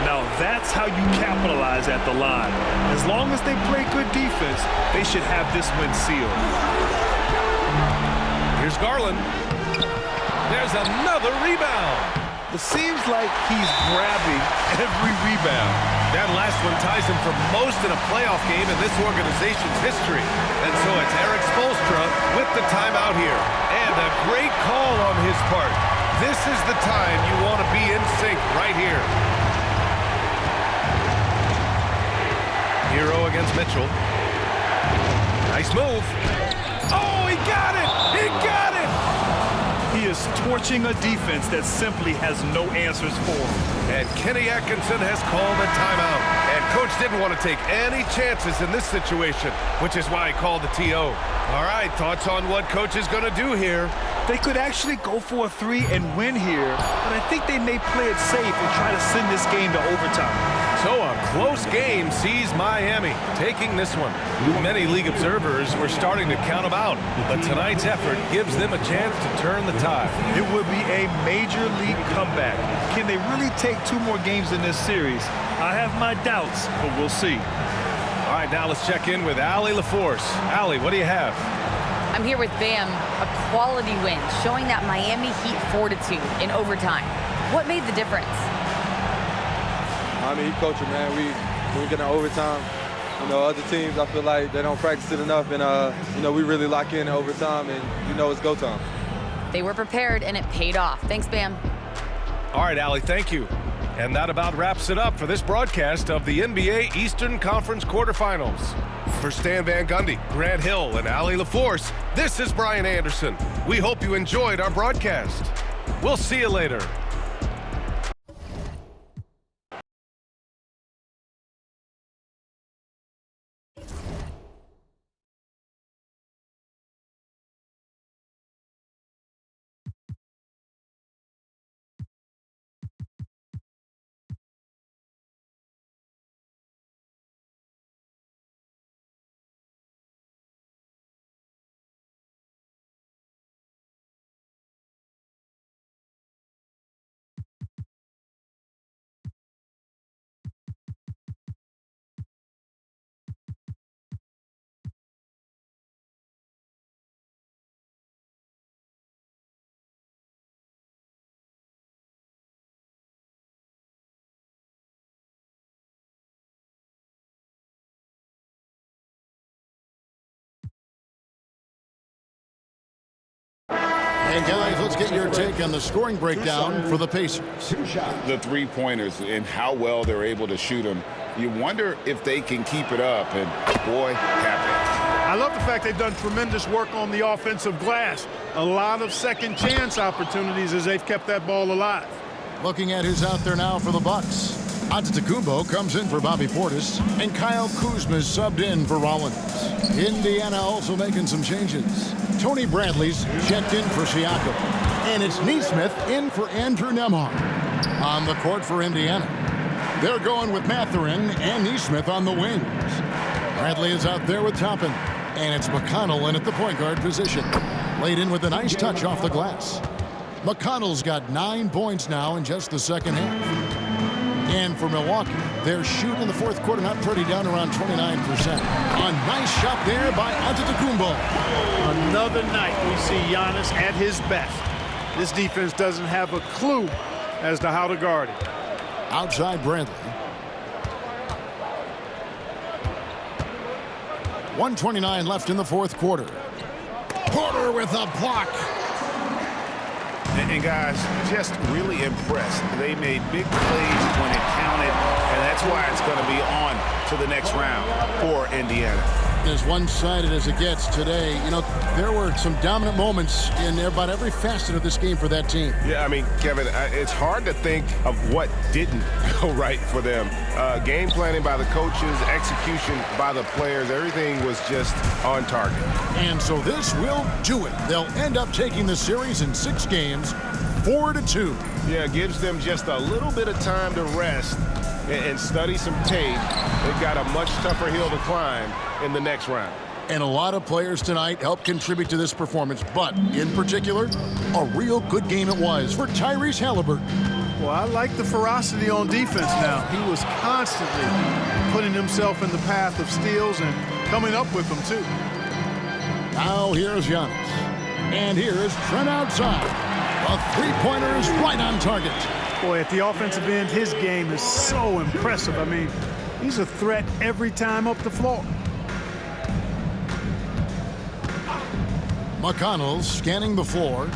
Now that's how you capitalize at the line. As long as they play good defense, they should have this win sealed. Here's Garland. There's another rebound. It seems like he's grabbing every rebound. That last one ties him for most in a playoff game in this organization's history. And so it's Eric Spoelstra with the timeout here. And a great call on his part. This is the time you want to be in sync right here. Hero against Mitchell. Nice move. Oh, he got it! He got it! He is torching a defense that simply has no answers for him. And Kenny Atkinson has called a timeout. And Coach didn't want to take any chances in this situation, which is why he called the TO. All right, thoughts on what Coach is going to do here? They could actually go for a 3 and win here, but I think they may play it safe and try to send this game to overtime. So a close game sees Miami taking this one. Many league observers were starting to count them out, but tonight's effort gives them a chance to turn the tide. It would be a major league comeback. Can they really take 2 more games in this series? I have my doubts, but we'll see. All right, now let's check in with Allie LaForce. Allie, what do you have? I'm here with Bam, a quality win, showing that Miami Heat fortitude in overtime. What made the difference? I mean, Coach, man, we get in overtime. You know, other teams, I feel like they don't practice it enough, and you know, we really lock in overtime, and you know, it's go time. They were prepared, and it paid off. Thanks, Bam. All right, Allie, thank you. And that about wraps it up for this broadcast of the NBA Eastern Conference quarterfinals. For Stan Van Gundy, Grant Hill, and Allie LaForce, this is Brian Anderson. We hope you enjoyed our broadcast. We'll see you later. And guys, let's get your take on the scoring breakdown for the Pacers. The three-pointers and how well they're able to shoot them. You wonder if they can keep it up, and boy, have they. I love the fact they've done tremendous work on the offensive glass. A lot of second chance opportunities as they've kept that ball alive. Looking at who's out there now for the Bucks. Antetokounmpo comes in for Bobby Portis, and Kyle Kuzma's subbed in for Rollins. Indiana also making some changes. Tony Bradley's checked in for Siakam, and it's Neesmith in for Andrew Nembhard. On the court for Indiana, they're going with Mathurin and Neesmith on the wings. Bradley is out there with Toppin, and it's McConnell in at the point guard position. Laid in with a nice touch off the glass. McConnell's got 9 points now in just the second half. And for Milwaukee, they're shooting in the fourth quarter, not pretty, down around 29%. A nice shot there by Antetokounmpo. Another night we see Giannis at his best. This defense doesn't have a clue as to how to guard it. Outside Bradley. 1:29 left in the fourth quarter. Porter with a block. And guys, just really impressed. They made big plays when it counted, and that's why it's going to be on to the next round for Indiana. As one-sided as it gets today, you know, there were some dominant moments in about every facet of this game for that team. Yeah, I mean, Kevin, it's hard to think of what didn't go right for them. Game planning by the coaches, execution by the players, everything was just on target. And so this will do it. They'll end up taking the series in 6 games, 4-2. Yeah, it gives them just a little bit of time to rest and study some tape. They've got a much tougher hill to climb in the next round. And a lot of players tonight helped contribute to this performance, but in particular, a real good game it was for Tyrese Halliburton. Well, I like the ferocity on defense now. He was constantly putting himself in the path of steals and coming up with them, too. Now here's Giannis. And here's Trent outside. A three-pointer is right on target. Boy, at the offensive end, his game is so impressive. I mean, he's a threat every time up the floor. McConnell scanning the floor.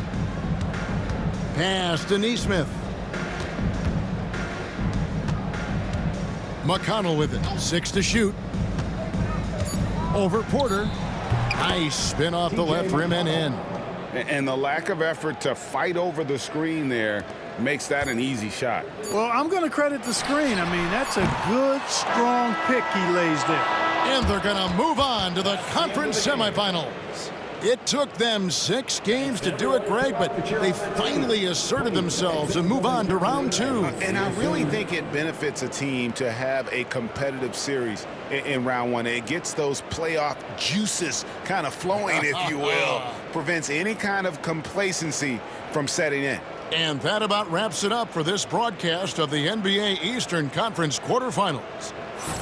Pass to Neesmith. McConnell with it. 6 to shoot. Over Porter. Nice spin off the left rim and in. And the lack of effort to fight over the screen there makes that an easy shot. Well, I'm going to credit the screen. I mean, that's a good, strong pick he lays there. And they're going to move on to the conference semifinals. It took them 6 games to do it, Greg, but they finally asserted themselves and move on to round 2. And I really think it benefits a team to have a competitive series in round 1. It gets those playoff juices kind of flowing, if you will. Prevents any kind of complacency from setting in. And that about wraps it up for this broadcast of the NBA Eastern Conference quarterfinals.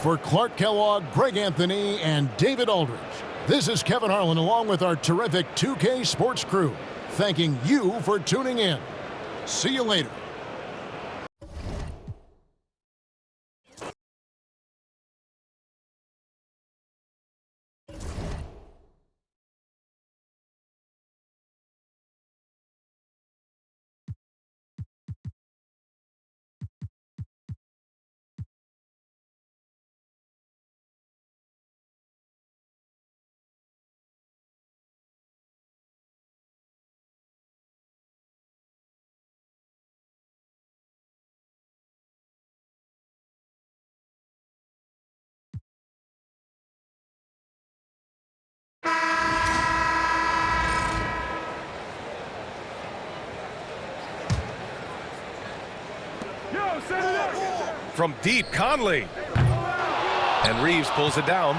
For Clark Kellogg, Greg Anthony, and David Aldridge, this is Kevin Harlan along with our terrific 2K Sports crew, thanking you for tuning in. See you later. from deep, Conley. And Reeves pulls it down.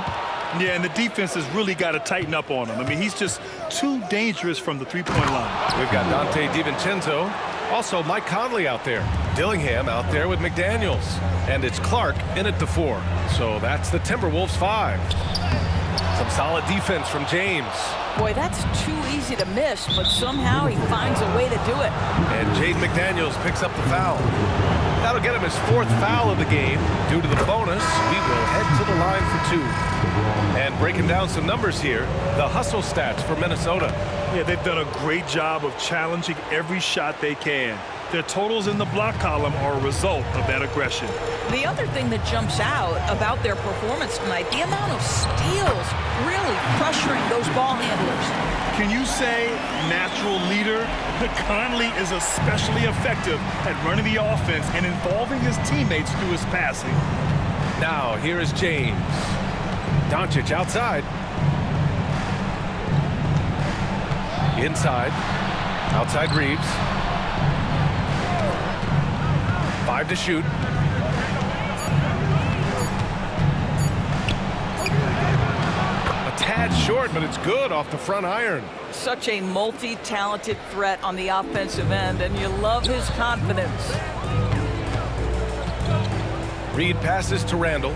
Yeah, and the defense has really got to tighten up on him. I mean, he's just too dangerous from the three-point line. We've got Dante DiVincenzo. Also, Mike Conley out there. Dillingham out there with McDaniels. And it's Clark in at the 4. So that's the Timberwolves 5. Some solid defense from James. Boy, that's too easy to miss, but somehow he finds a way to do it. And Jaden McDaniels picks up the foul. That'll get him his 4th foul of the game. Due to the bonus, we will head to the line for 2. And breaking down some numbers here, the hustle stats for Minnesota. Yeah, they've done a great job of challenging every shot they can. Their totals in the block column are a result of that aggression. The other thing that jumps out about their performance tonight, the amount of steals really pressuring those ball handlers. Can you say natural leader? Conley is especially effective at running the offense and involving his teammates through his passing. Now, here is James. Doncic outside. Inside. Outside Reeves. 5 to shoot. A tad short, but it's good off the front iron. Such a multi-talented threat on the offensive end, and you love his confidence. Reed passes to Randall.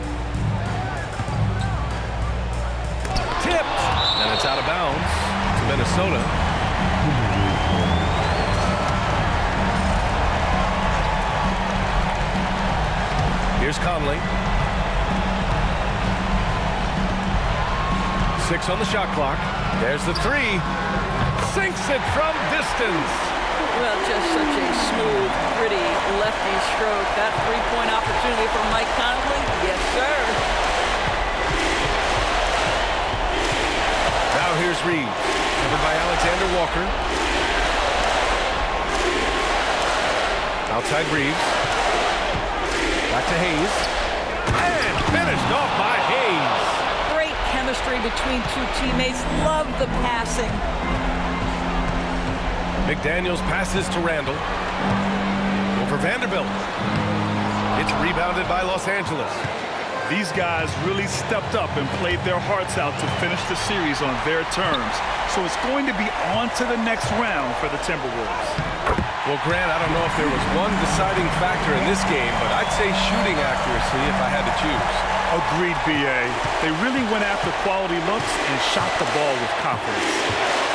Tipped, and it's out of bounds to Minnesota. Here's Conley. 6 on the shot clock. There's the 3. Sinks it from distance. Well, just such a smooth, pretty lefty stroke. That three-point opportunity for Mike Conley. Yes, sir. Now here's Reed. Covered by Alexander Walker. Outside Reeves. Back to Hayes. And finished off by Hayes. Great chemistry between 2 teammates. Love the passing. McDaniels passes to Randall. Over Vanderbilt. It's rebounded by Los Angeles. These guys really stepped up and played their hearts out to finish the series on their terms. So it's going to be on to the next round for the Timberwolves. Well, Grant, I don't know if there was one deciding factor in this game, but I'd say shooting accuracy if I had to choose. Agreed, B.A. They really went after quality looks and shot the ball with confidence.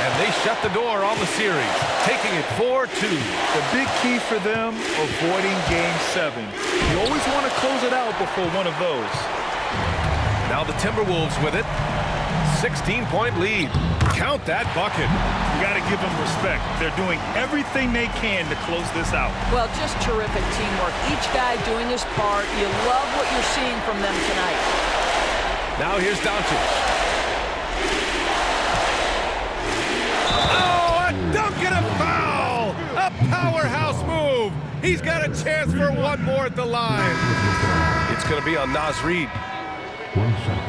And they shut the door on the series, taking it 4-2. The big key for them, avoiding Game 7. You always want to close it out before one of those. Now the Timberwolves with it. 16-point lead. Count that bucket. You got to give them respect. They're doing everything they can to close this out. Well, just terrific teamwork. Each guy doing his part. You love what you're seeing from them tonight. Now here's Doncic. Oh, a dunk and a foul! A powerhouse move. He's got a chance for one more at the line. It's going to be on Naz Reid. 1 shot.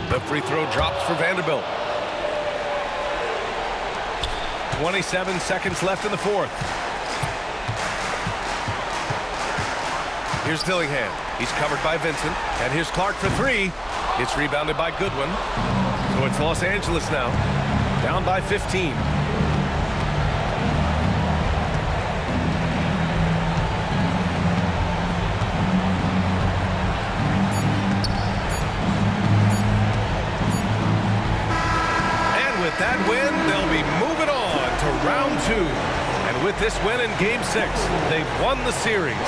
The free throw drops for Vanderbilt. 27 seconds left in the 4th. Here's Dillingham. He's covered by Vincent. And here's Clark for 3. It's rebounded by Goodwin. So it's Los Angeles now. Down by 15. That win, they'll be moving on to round 2. And with this win in Game 6, they've won the series.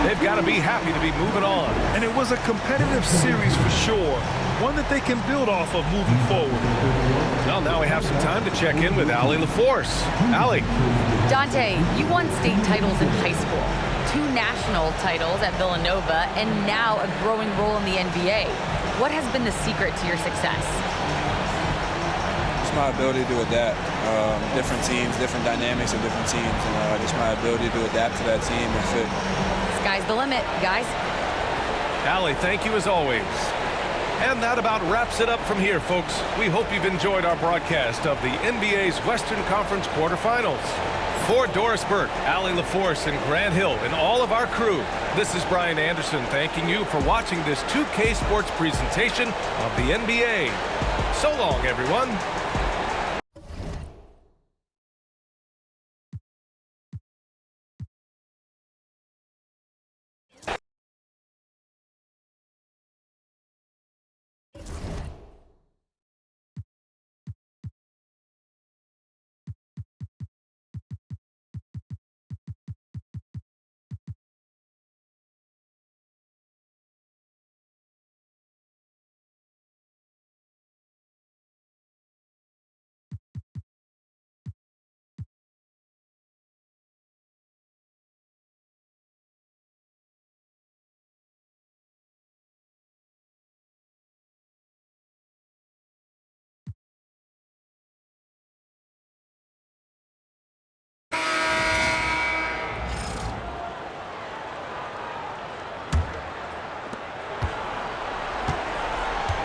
They've got to be happy to be moving on. And it was a competitive series for sure. One that they can build off of moving forward. Well, now we have some time to check in with Allie LaForce. Allie. Dante, you won state titles in high school, 2 national titles at Villanova, and now a growing role in the NBA. What has been the secret to your success? My ability to adapt. Different teams, different dynamics of different teams, and just my ability to adapt to that team and fit. Sky's the limit, guys. Allie, thank you as always. And that about wraps it up from here, folks. We hope you've enjoyed our broadcast of the NBA's Western Conference quarterfinals. For Doris Burke, Allie LaForce, and Grant Hill, and all of our crew, this is Brian Anderson thanking you for watching this 2K Sports presentation of the NBA. So long, everyone.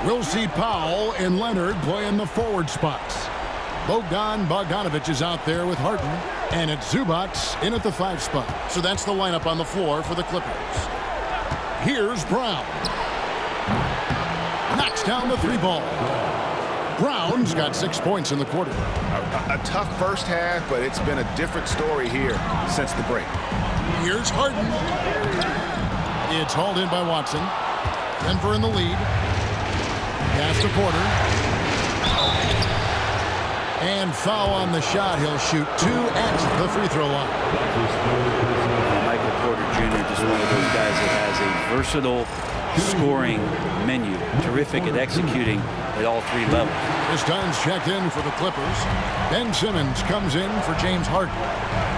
We'll see Powell and Leonard play in the forward spots. Bogdanovich is out there with Harden, and it's Zubac in at the 5 spot. So that's the lineup on the floor for the Clippers. Here's Brown. Knocks down the 3-ball. Brown's got 6 points in the quarter. A tough first half, but it's been a different story here since the break. Here's Harden. It's hauled in by Watson. Denver in the lead. Pass to Porter. And foul on the shot. He'll shoot 2 at the free throw line. Michael Porter Jr. just one of those guys that has a versatile scoring menu. Terrific at executing at all 3 levels. This time's checked in for the Clippers. Ben Simmons comes in for James Harden.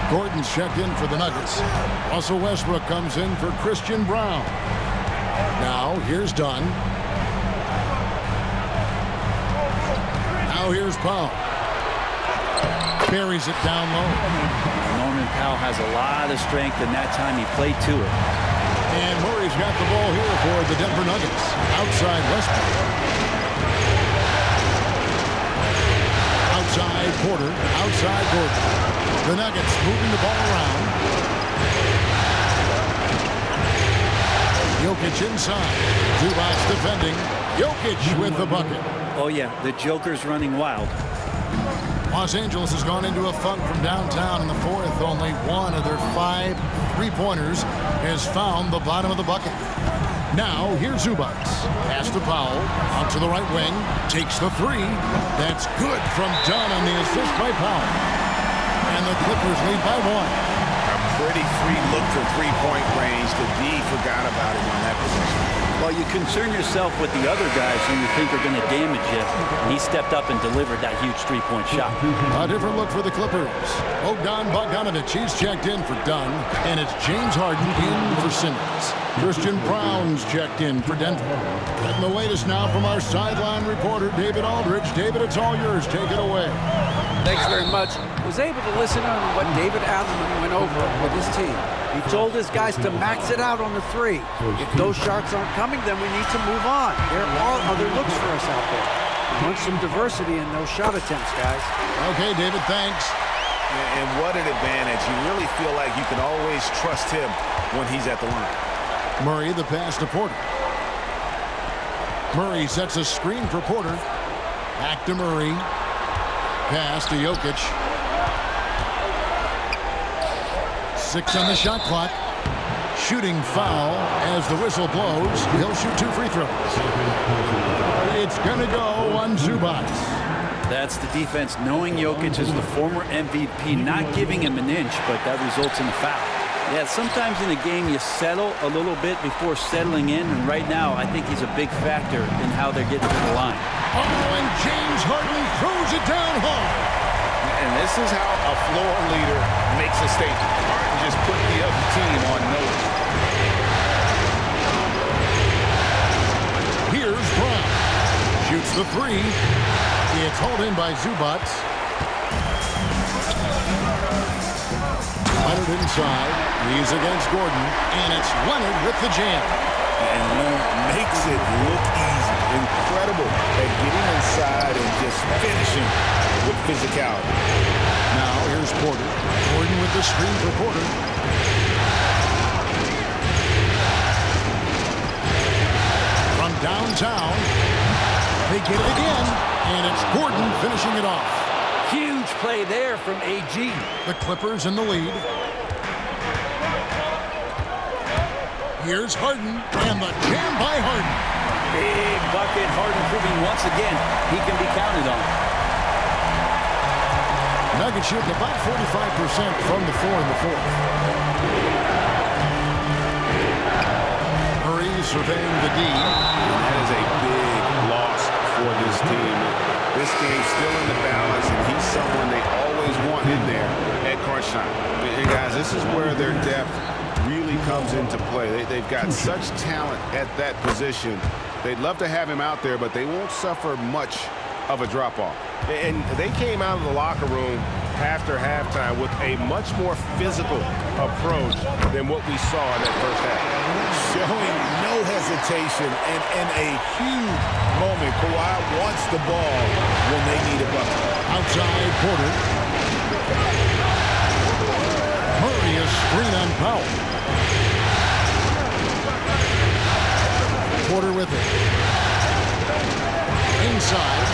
Gordon's checked in for the Nuggets. Russell Westbrook comes in for Christian Brown. Now here's Dunn. Now here's Powell. Buries it down low. Norman Powell has a lot of strength, and that time he played to it. And Murray's got the ball here for the Denver Nuggets. Outside Westbrook. Outside Porter. Outside Gordon. The Nuggets moving the ball around. Jokic inside. Zubac defending. Jokic with the bucket. Oh, yeah, the Joker's running wild. Los Angeles has gone into a funk from downtown in the 4th. Only one of their 5 3-pointers has found the bottom of the bucket. Now, here's Zubac. Pass to Powell. Out to the right wing. Takes the 3. That's good from Dunn on the assist by Powell. And the Clippers lead by 1. A pretty free look for 3-point range. The D forgot about it on that position. Well, you concern yourself with the other guys who you think are going to damage you. And he stepped up and delivered that huge 3-point shot. A different look for the Clippers. Bogdanovich, he's checked in for Dunn. And it's James Harden in for Simmons. Christian Brown's checked in for Denver. And the latest now from our sideline reporter, David Aldridge. David, it's all yours. Take it away. Thanks very much. Was able to listen on what David Adelman went over with his team. He told his guys to max it out on the 3. If those sharks aren't coming, then we need to move on. There are other looks for us out there. We want some diversity in those shot attempts, guys. Okay, David, thanks. And what an advantage. You really feel like you can always trust him when he's at the line. Murray, the pass to Porter. Murray sets a screen for Porter. Back to Murray. Pass to Jokic. 6 on the shot clock. Shooting foul as the whistle blows. He'll shoot 2 free throws. It's going to go on Zubac. That's the defense knowing Jokic is the former MVP, not giving him an inch, but that results in a foul. Yeah, sometimes in a game you settle a little bit before settling in, and right now I think he's a big factor in how they're getting to the line. Oh, and James Harden throws it down hard. And this is how a floor leader makes a statement. Harden just put the other team on notice. Here's Brown. Shoots the 3. It's hauled in by Zubac. Leonard inside. He's against Gordon. And it's Leonard with the jam. And Leonard makes it look easy. incredible at getting inside and just finishing with physicality. Now here's Porter. Gordon with the screen for Porter. From downtown, they get it again, and it's Gordon finishing it off. Huge play there from AG. The Clippers in the lead. Here's Harden, and the jam by Harden. Big bucket. Harden proving once again he can be counted on. Nuggets shoot about 45% from the floor in the fourth. Murray surveying the D. And that is a big loss for this team. This game's still in the balance, and he's someone they always want in there at crunch time. And guys, this is where their depth really comes into play. They've got such talent at that position. They'd love to have him out there, but they won't suffer much of a drop-off. And they came out of the locker room after halftime with a much more physical approach than what we saw in that first half. Showing no hesitation and in a huge moment. Kawhi wants the ball when they need a bucket. Outside Porter. Murray is screen on Powell. Porter with it. Inside.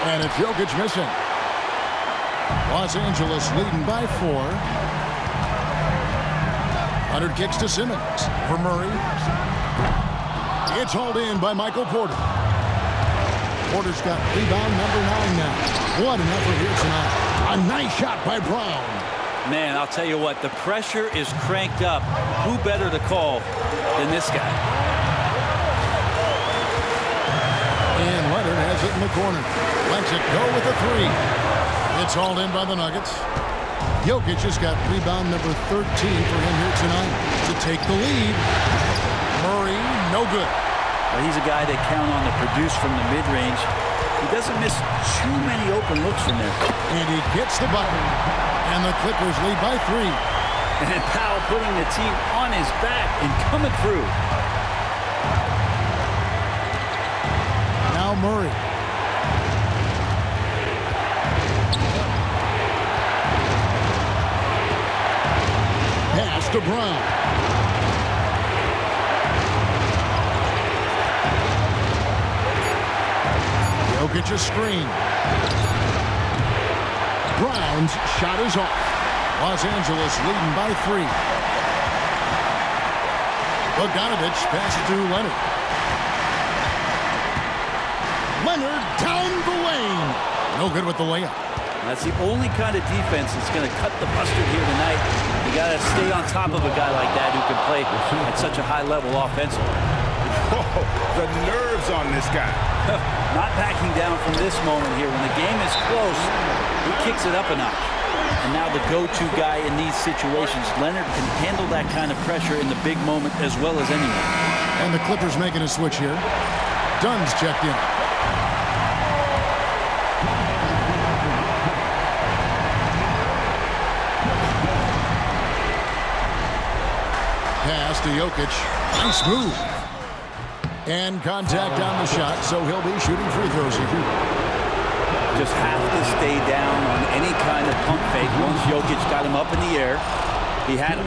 And it's Jokic missing. Los Angeles leading by 4. Leonard kicks to Simmons for Murray. It's hauled in by Michael Porter. Porter's got rebound number 9 now. What an effort here tonight. A nice shot by Brown. Man, I'll tell you what, the pressure is cranked up. Who better to call than this guy? And Leonard has it in the corner. Lets it go with a 3. It's hauled in by the Nuggets. Jokic has got rebound number 13 for him here tonight to take the lead. Murray, no good. Well, he's a guy they count on to produce from the mid-range. He doesn't miss too many open looks from there. And he gets the bucket. And the Clippers lead by 3. And Powell putting the team on his back and coming through. Now Murray. Pass to Brown. Jokic's screen. Brown's shot is off. Los Angeles leading by 3. Bogdanovich passes to Leonard. Leonard down the lane. No good with the layup. That's the only kind of defense that's going to cut the mustard here tonight. You got to stay on top of a guy like that who can play at such a high level offensively. Whoa, the nerves on this guy. Not backing down from this moment here. When the game is close, he kicks it up a notch. And now the go-to guy in these situations. Leonard can handle that kind of pressure in the big moment as well as anyone. And the Clippers making a switch here. Dunn's checked in. Pass to Jokic. Nice move. And contact on the shot, so he'll be shooting free throws here. Just have to stay down on any kind of pump fake. Once Jokic got him up in the air, he had him.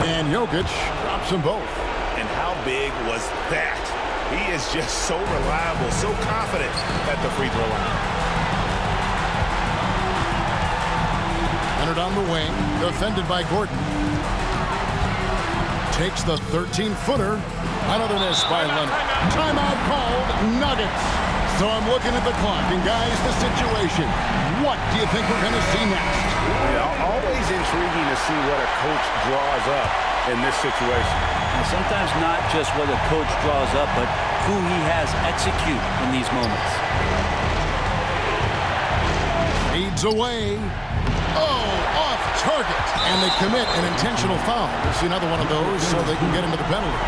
And Jokic drops them both. And how big was that? He is just so reliable, so confident at the free throw line. Leonard on the wing, defended by Gordon. Takes the 13-footer. Another miss by Leonard. Timeout called, Nuggets. So I'm looking at the clock, and guys, the situation. What do you think we're going to see next? Yeah, always intriguing to see what a coach draws up in this situation. And sometimes not just what a coach draws up, but who he has execute in these moments. Feeds away. Oh, off target. And they commit an intentional foul. We'll see another one of those so they can get into the penalty.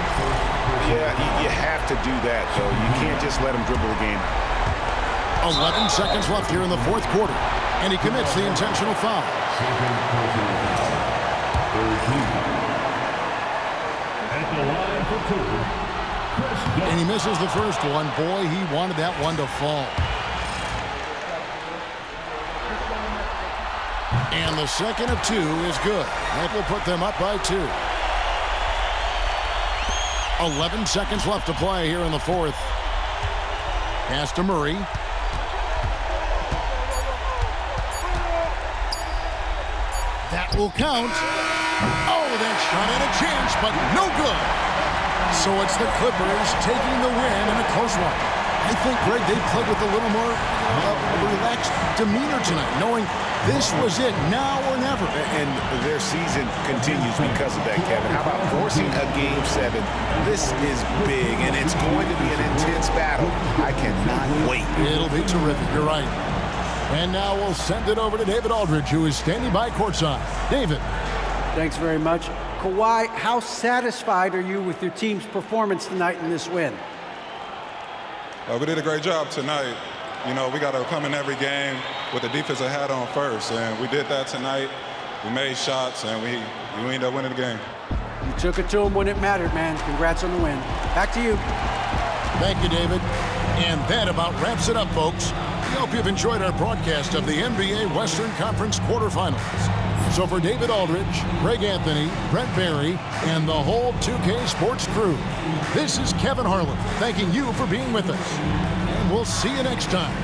Yeah, you have to do that, though. You can't just let him dribble the game. 11 seconds left here in the fourth quarter. And he commits the intentional foul. And he misses the first one. Boy, he wanted that one to fall. And the second of 2 is good. That will put them up by 2. 11 seconds left to play here in the fourth. Pass to Murray. That will count. Oh, that shot had a chance, but no good. So it's the Clippers taking the win in a close one. I think, Greg, they played with a little more relaxed demeanor tonight, knowing this was it, now or never. And their season continues because of that, Kevin. How about forcing a Game 7? This is big, and it's going to be an intense battle. I cannot wait. It'll be terrific. You're right. And now we'll send it over to David Aldridge, who is standing by courtside. David. Thanks very much. Kawhi, how satisfied are you with your team's performance tonight in this win? We did a great job tonight. You know, we got to come in every game with the defensive hat on first, and we did that tonight. We made shots, and we ended up winning the game. You took it to them when it mattered, man. Congrats on the win. Back to you. Thank you, David. And that about wraps it up, folks. We hope you've enjoyed our broadcast of the NBA Western Conference quarterfinals. So for David Aldridge, Greg Anthony, Brent Barry, and the whole 2K Sports crew, this is Kevin Harlan thanking you for being with us. And we'll see you next time.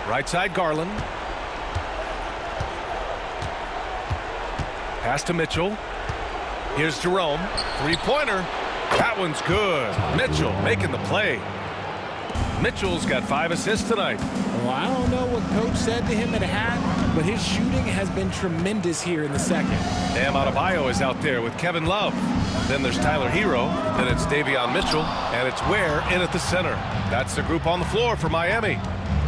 Right side, Garland. Pass to Mitchell. Here's Jerome. Three-pointer. That one's good. Mitchell making the play. Mitchell's got 5 assists tonight. Well, I don't know what Coach said to him at half, but his shooting has been tremendous here in the second. Bam Adebayo is out there with Kevin Love. Then there's Tyler Hero. Then it's Davion Mitchell. And it's Ware in at the center. That's the group on the floor for Miami.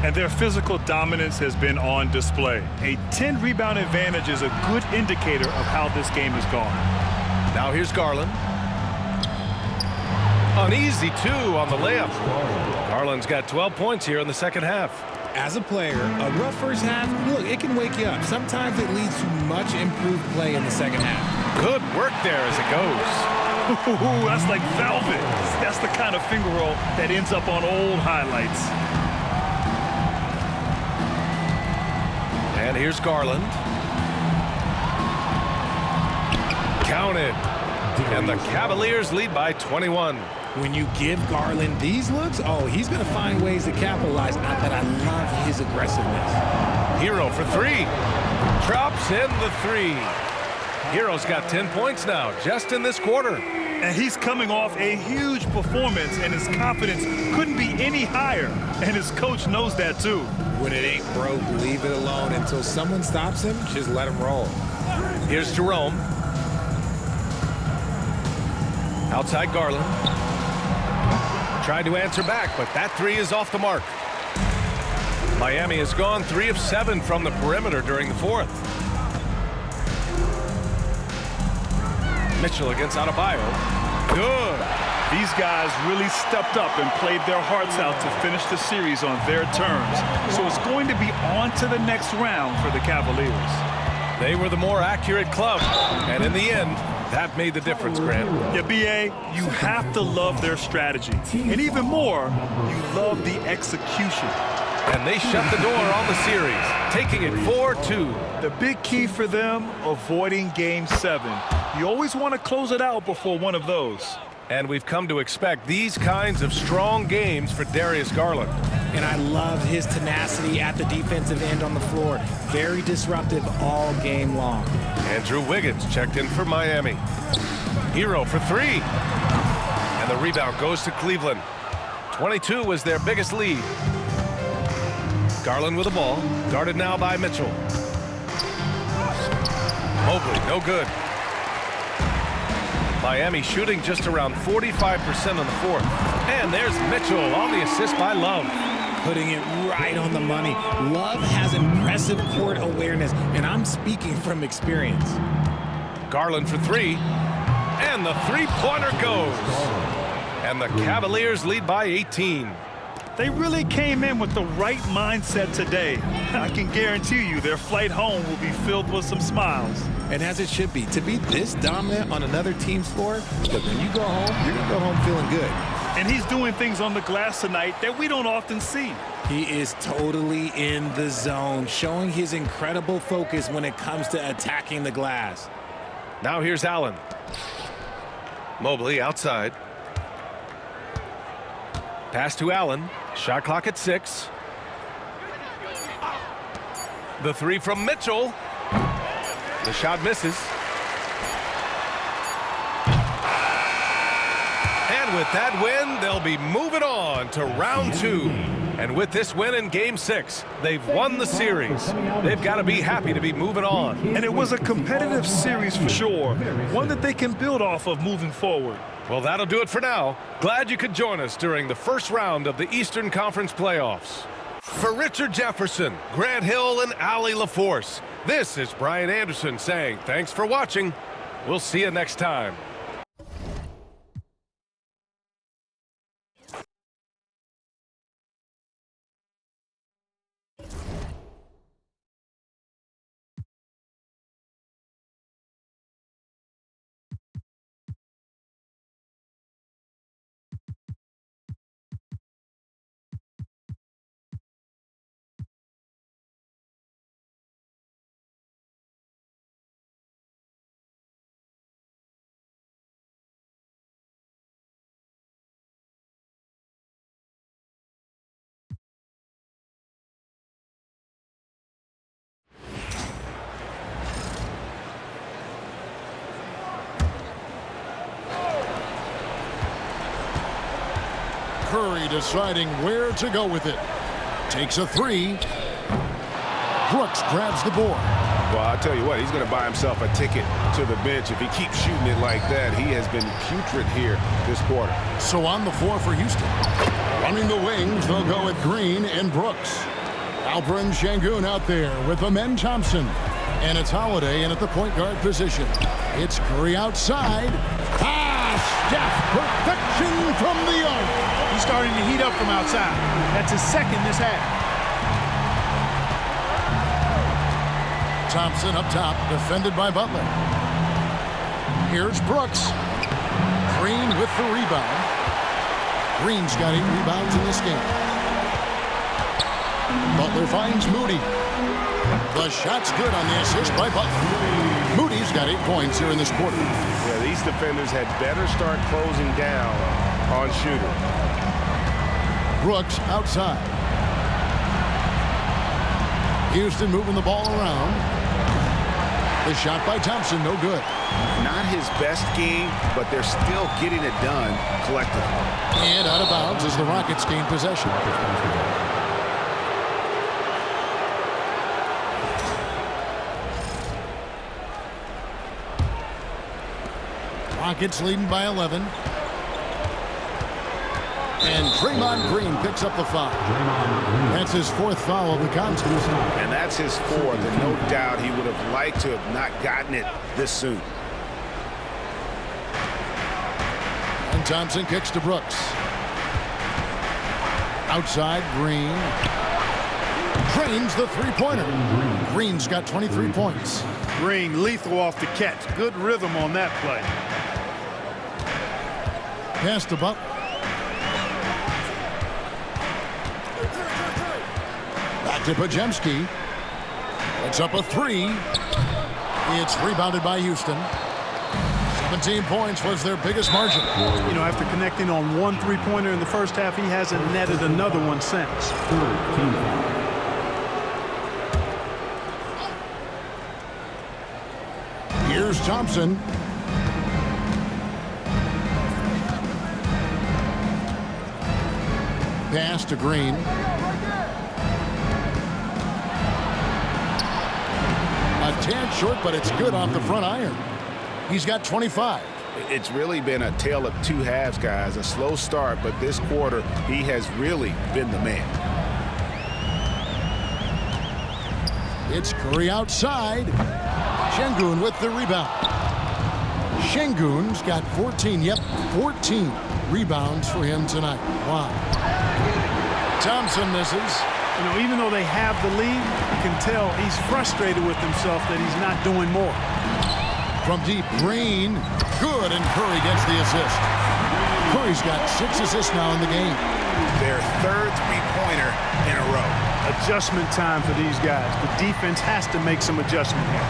And their physical dominance has been on display. A 10-rebound advantage is a good indicator of how this game has gone. Now here's Garland. An easy 2 on the layup. Garland's got 12 points here in the second half. As a player, a rough first half, look, it can wake you up. Sometimes it leads to much improved play in the second half. Good work there as it goes. Ooh, that's like velvet. That's the kind of finger roll that ends up on old highlights. And here's Garland. Counted. And the Cavaliers lead by 21. When you give Garland these looks, oh, he's going to find ways to capitalize. But I love his aggressiveness. Hero for 3. Drops in the 3. Hero's got 10 points now, just in this quarter. And he's coming off a huge performance, and his confidence couldn't be any higher. And his coach knows that, too. When it ain't broke, leave it alone until someone stops him. Just let him roll. Here's Jerome. Outside Garland. Tried to answer back, but that 3 is off the mark. Miami has gone 3 of 7 from the perimeter during the fourth. Mitchell against Adebayo. Good. These guys really stepped up and played their hearts out to finish the series on their terms. So it's going to be on to the next round for the Cavaliers. They were the more accurate club, and in the end, that made the difference, Grant. Yeah, B.A., you have to love their strategy. And even more, you love the execution. And they shut the door on the series, taking it 4-2. The big key for them, avoiding Game 7. You always want to close it out before one of those. And we've come to expect these kinds of strong games for Darius Garland. and I love his tenacity at the defensive end on the floor. Very disruptive all game long. Andrew Wiggins checked in for Miami. Hero for 3. And the rebound goes to Cleveland. 22 was their biggest lead. Garland with the ball, guarded now by Mitchell. Mobley, no good. Miami shooting just around 45% on the fourth. And there's Mitchell on the assist by Love. Putting it right on the money. Love has impressive court awareness, and I'm speaking from experience. Garland for 3. And the three-pointer goes. And the Cavaliers lead by 18. They really came in with the right mindset today. I can guarantee you their flight home will be filled with some smiles. And as it should be, to be this dominant on another team's floor, but when you go home, you're going to go home feeling good. And he's doing things on the glass tonight that we don't often see. He is totally in the zone, showing his incredible focus when it comes to attacking the glass. Now here's Allen. Mobley outside. Pass to Allen. Shot clock at 6. The 3 from Mitchell. The shot misses. And with that win, they'll be moving on to round 2. And with this win in Game 6, they've won the series. They've got to be happy to be moving on. And it was a competitive series for sure. One that they can build off of moving forward. Well, that'll do it for now. Glad you could join us during the first round of the Eastern Conference playoffs. For Richard Jefferson, Grant Hill, and Allie LaForce, this is Brian Anderson saying thanks for watching. We'll see you next time. Curry deciding where to go with it. Takes a 3. Brooks grabs the board. Well, I'll tell you what, he's going to buy himself a ticket to the bench if he keeps shooting it like that. He has been putrid here this quarter. So on the floor for Houston. Running the wings, they'll go with Green and Brooks. Alperen Şengün out there with Amen Thompson. And it's Holiday in at the point guard position. It's Curry outside. Steph, perfection from the arc. He's starting to heat up from outside. That's his second this half. Thompson up top, defended by Butler. Here's Brooks. Green with the rebound. Green's got 8 rebounds in this game. Butler finds Moody. The shot's good on the assist by Butler. Moody's got 8 points here in this quarter. Yeah, these defenders had better start closing down on shooting. Brooks outside. Houston moving the ball around. The shot by Thompson, no good. Not his best game, but they're still getting it done collectively. And out of bounds as the Rockets gain possession. Rockets leading by 11. And Draymond Green picks up the foul. That's his 4th foul of the contest. And that's his 4th, and no doubt he would have liked to have not gotten it this soon. And Thompson kicks to Brooks. Outside, Green. Drains the three-pointer. Green's got 23 points. Green lethal off the catch. Good rhythm on that play. Pass to Butler. Back to Podziemski. It's up a 3. It's rebounded by Houston. 17 points was their biggest margin. You know, after connecting on one three-pointer in the first half, he hasn't netted another one since. Here's Thompson. Pass to Green. A tad short, but it's good off the front iron. He's got 25. It's really been a tale of two halves, guys. A slow start, but this quarter, he has really been the man. It's Curry outside. Şengün with the rebound. Şengün's got 14. Yep, 14 rebounds for him tonight. Wow. Thompson misses. You know, even though they have the lead, you can tell he's frustrated with himself that he's not doing more. From deep, Green. Good, and Curry gets the assist. Curry's got 6 assists now in the game. Their third three-pointer in a row. Adjustment time for these guys. The defense has to make some adjustment here.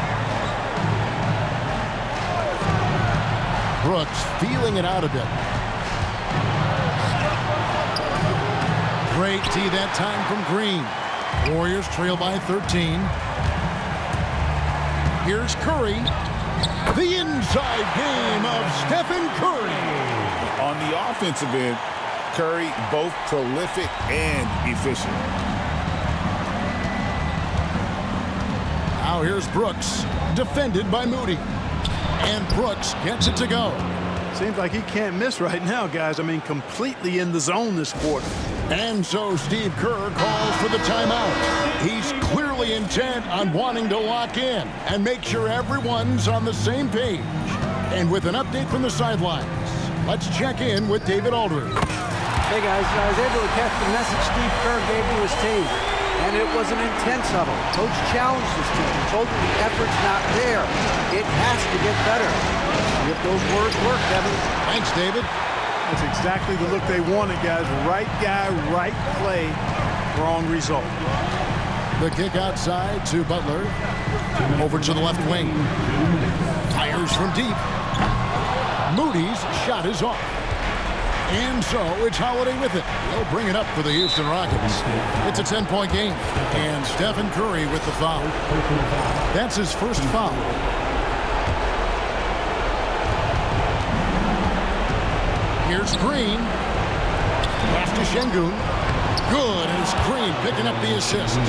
Brooks feeling it out a bit. Great tee that time from Green. Warriors trail by 13. Here's Curry. The inside game of Stephen Curry. On the offensive end, Curry both prolific and efficient. Now here's Brooks, defended by Moody. And Brooks gets it to go. Seems like he can't miss right now, guys. I mean, completely in the zone this quarter. And so Steve Kerr calls for the timeout. He's clearly intent on wanting to lock in and make sure everyone's on the same page. And with an update from the sidelines, let's check in with David Aldridge. Hey guys, I was able to catch the message Steve Kerr gave to his team. And it was an intense huddle. Coach challenged his team and told them the effort's not there. It has to get better. See if those words work, Kevin. Thanks, David. That's exactly the look they wanted, guys. Right guy, right play, wrong result. The kick outside to Butler. Over to the left wing. Fires from deep. Moody's shot is off. And so it's Holiday with it. They'll bring it up for the Houston Rockets. It's a 10-point game. And Stephen Curry with the foul. That's his first foul. Here's Green. Pass to Şengün. Good as Green picking up the assist.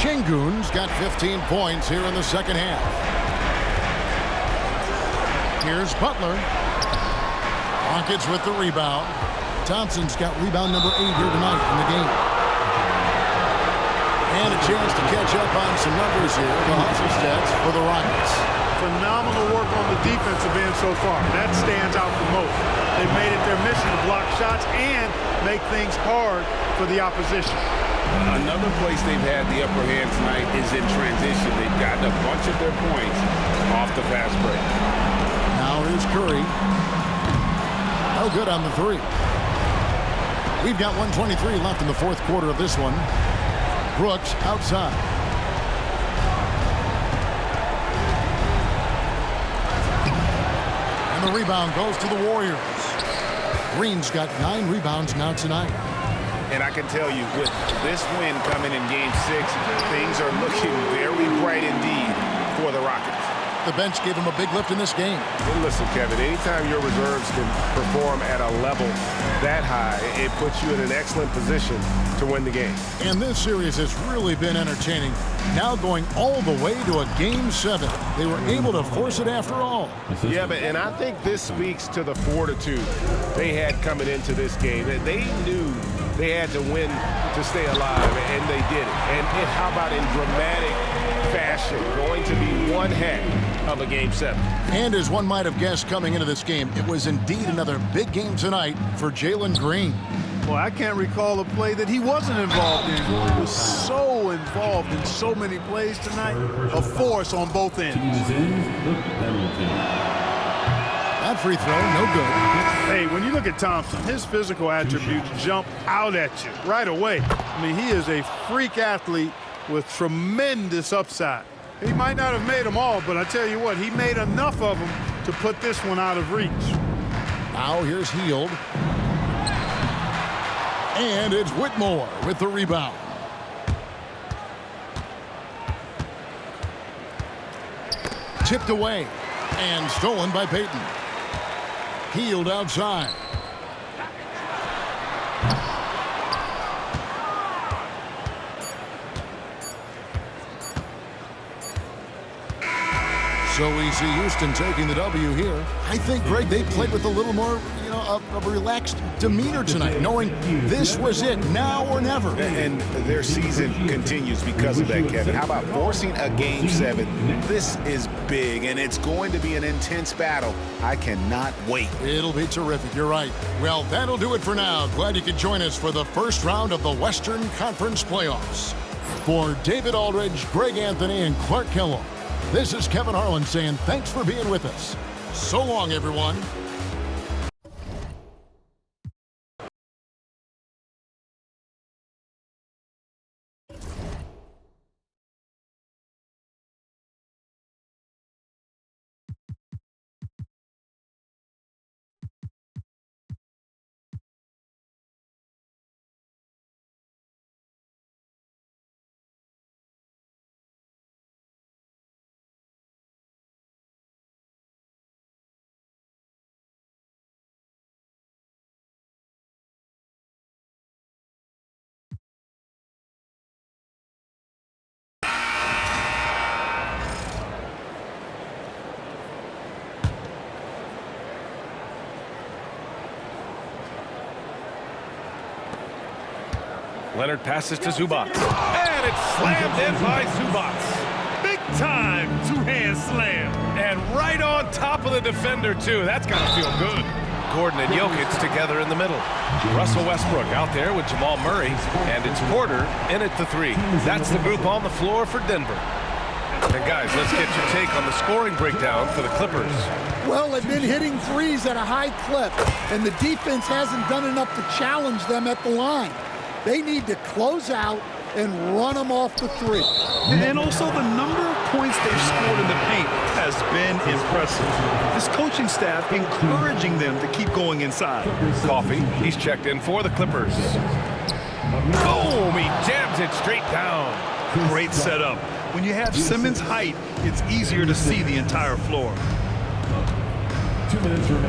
Şengün's got 15 points here in the second half. Here's Butler. Rockets with the rebound. Thompson's got rebound number 8 here tonight in the game. And a chance to catch up on some numbers here. The hustle stats for the Rockets. Phenomenal work on the defensive end so far. That stands out the most. They've made it their mission to block shots and make things hard for the opposition. Another place they've had the upper hand tonight is in transition. They've gotten a bunch of their points off the fast break. Now here's Curry. No good on the three. We've got 1:23 left in the fourth quarter of this one. Brooks outside. And the rebound goes to the Warriors. Green's got 9 rebounds now tonight. And I can tell you, with this win coming in Game 6, things are looking very bright indeed for the Rockets. The bench gave him a big lift in this game. And listen, Kevin, anytime your reserves can perform at a level that high, it puts you in an excellent position to win the game. And this series has really been entertaining. Now going all the way to a Game 7. They were able to force it after all. Yeah, and I think this speaks to the fortitude they had coming into this game. They knew they had to win to stay alive, and they did it. And how about in dramatic fashion, going to be one heck of a Game 7. And as one might have guessed coming into this game, it was indeed another big game tonight for Jalen Green. Well, I can't recall a play that he wasn't involved in. He was so involved in so many plays tonight. A force on both ends. That free throw, no good. Hey, when you look at Thompson, his physical attributes jump out at you right away. I mean, he is a freak athlete with tremendous upside. He might not have made them all, but I tell you what, he made enough of them to put this one out of reach. Now here's Heald. And it's Whitmore with the rebound. Tipped away and stolen by Payton. Heald outside. So we see Houston taking the W here. I think, Greg, they played with a little more, of a relaxed demeanor tonight, knowing this was it, now or never. And their season continues because of that, Kevin. How about forcing a Game 7? This is big, and it's going to be an intense battle. I cannot wait. It'll be terrific. You're right. Well, that'll do it for now. Glad you could join us for the first round of the Western Conference playoffs. For David Aldridge, Greg Anthony, and Clark Kellogg, this is Kevin Harlan saying thanks for being with us. So long, everyone. Leonard passes to Zubac. And it's slammed in by Zubac. Big time two-hand slam. And right on top of the defender, too. That's got to feel good. Gordon and Jokic together in the middle. Russell Westbrook out there with Jamal Murray. And it's Porter in at the three. That's the group on the floor for Denver. And guys, let's get your take on the scoring breakdown for the Clippers. Well, they've been hitting threes at a high clip, and the defense hasn't done enough to challenge them at the line. They need to close out and run them off the three. And also the number of points they've scored in the paint has been impressive. This coaching staff encouraging them to keep going inside. Coffee, he's checked in for the Clippers. Boom, he jams it straight down. Great setup. When you have Simmons' height, it's easier to see the entire floor.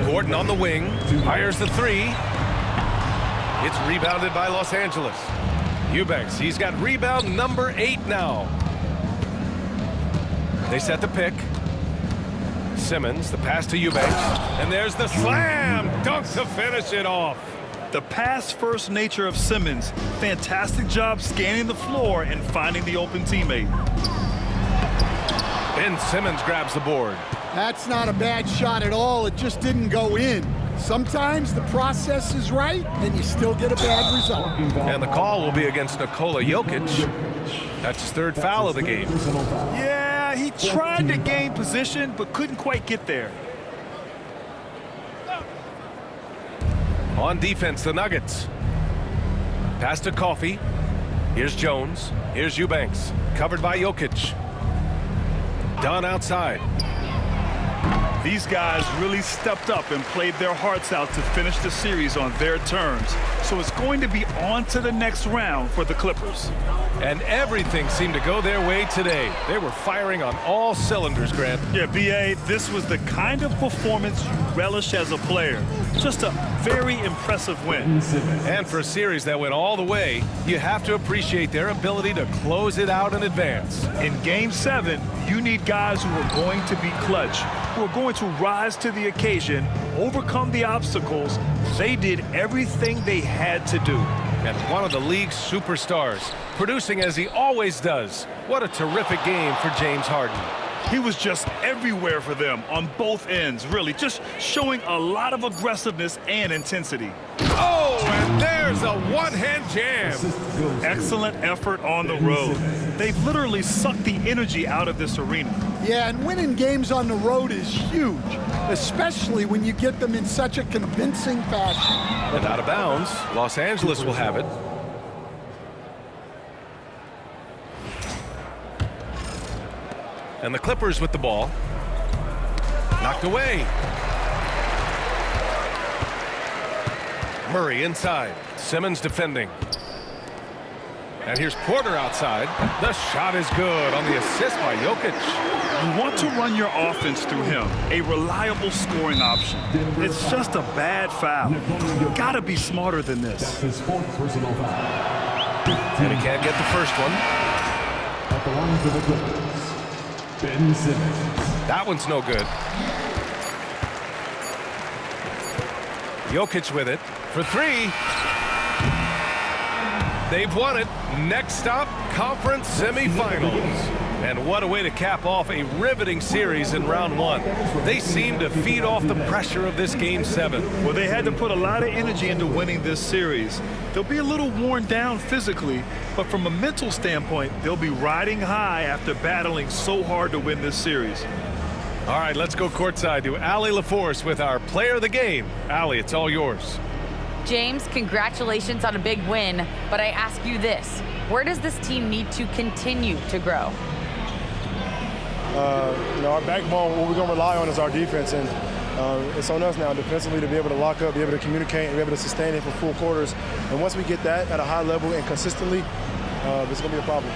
Gordon on the wing, fires the three. It's rebounded by Los Angeles. Eubanks, he's got rebound number 8 now. They set the pick. Simmons, the pass to Eubanks. And there's the slam dunk to finish it off. The pass-first nature of Simmons. Fantastic job scanning the floor and finding the open teammate. Ben Simmons grabs the board. That's not a bad shot at all. It just didn't go in. Sometimes the process is right, and you still get a bad result. And the call will be against Nikola Jokic. That's his 3rd foul of the game. Yeah, he tried to gain position, but couldn't quite get there. On defense, the Nuggets. Pass to Coffee. Here's Jones. Here's Eubanks. Covered by Jokic. Dunn outside. These guys really stepped up and played their hearts out to finish the series on their terms. So it's going to be on to the next round for the Clippers. And everything seemed to go their way today. They were firing on all cylinders, Grant. Yeah, B.A., this was the kind of performance you relish as a player. Just a very impressive win. And for a series that went all the way, you have to appreciate their ability to close it out in advance. In Game 7, you need guys who are going to be clutch, who are going to rise to the occasion, overcome the obstacles. They did everything they had to do. And one of the league's superstars, producing as he always does. What a terrific game for James Harden. He was just everywhere for them on both ends, really, just showing a lot of aggressiveness and intensity. Oh, and there's a one-hand jam. Excellent effort on the road. They've literally sucked the energy out of this arena. Yeah, and winning games on the road is huge, especially when you get them in such a convincing fashion. And out of bounds, Los Angeles will have it. And the Clippers with the ball. Knocked away. Murray inside. Simmons defending. And here's Porter outside. The shot is good on the assist by Jokic. You want to run your offense through him, a reliable scoring option. It's just a bad foul. You gotta be smarter than this. And he can't get the first one. At the line for the Clippers, Ben Simmons. That one's no good. Jokic with it for three. They've won it. Next stop, conference semifinals. And what a way to cap off a riveting series in round one. They seem to feed off the pressure of this Game 7. Well, they had to put a lot of energy into winning this series. They'll be a little worn down physically, but from a mental standpoint, they'll be riding high after battling so hard to win this series. All right, let's go courtside to Allie LaForce with our player of the game. Allie, it's all yours. James, congratulations on a big win, but I ask you this. Where does this team need to continue to grow? Our backbone, what we're going to rely on is our defense, and it's on us now defensively to be able to lock up, be able to communicate, and be able to sustain it for full quarters. And once we get that at a high level and consistently, it's going to be a problem.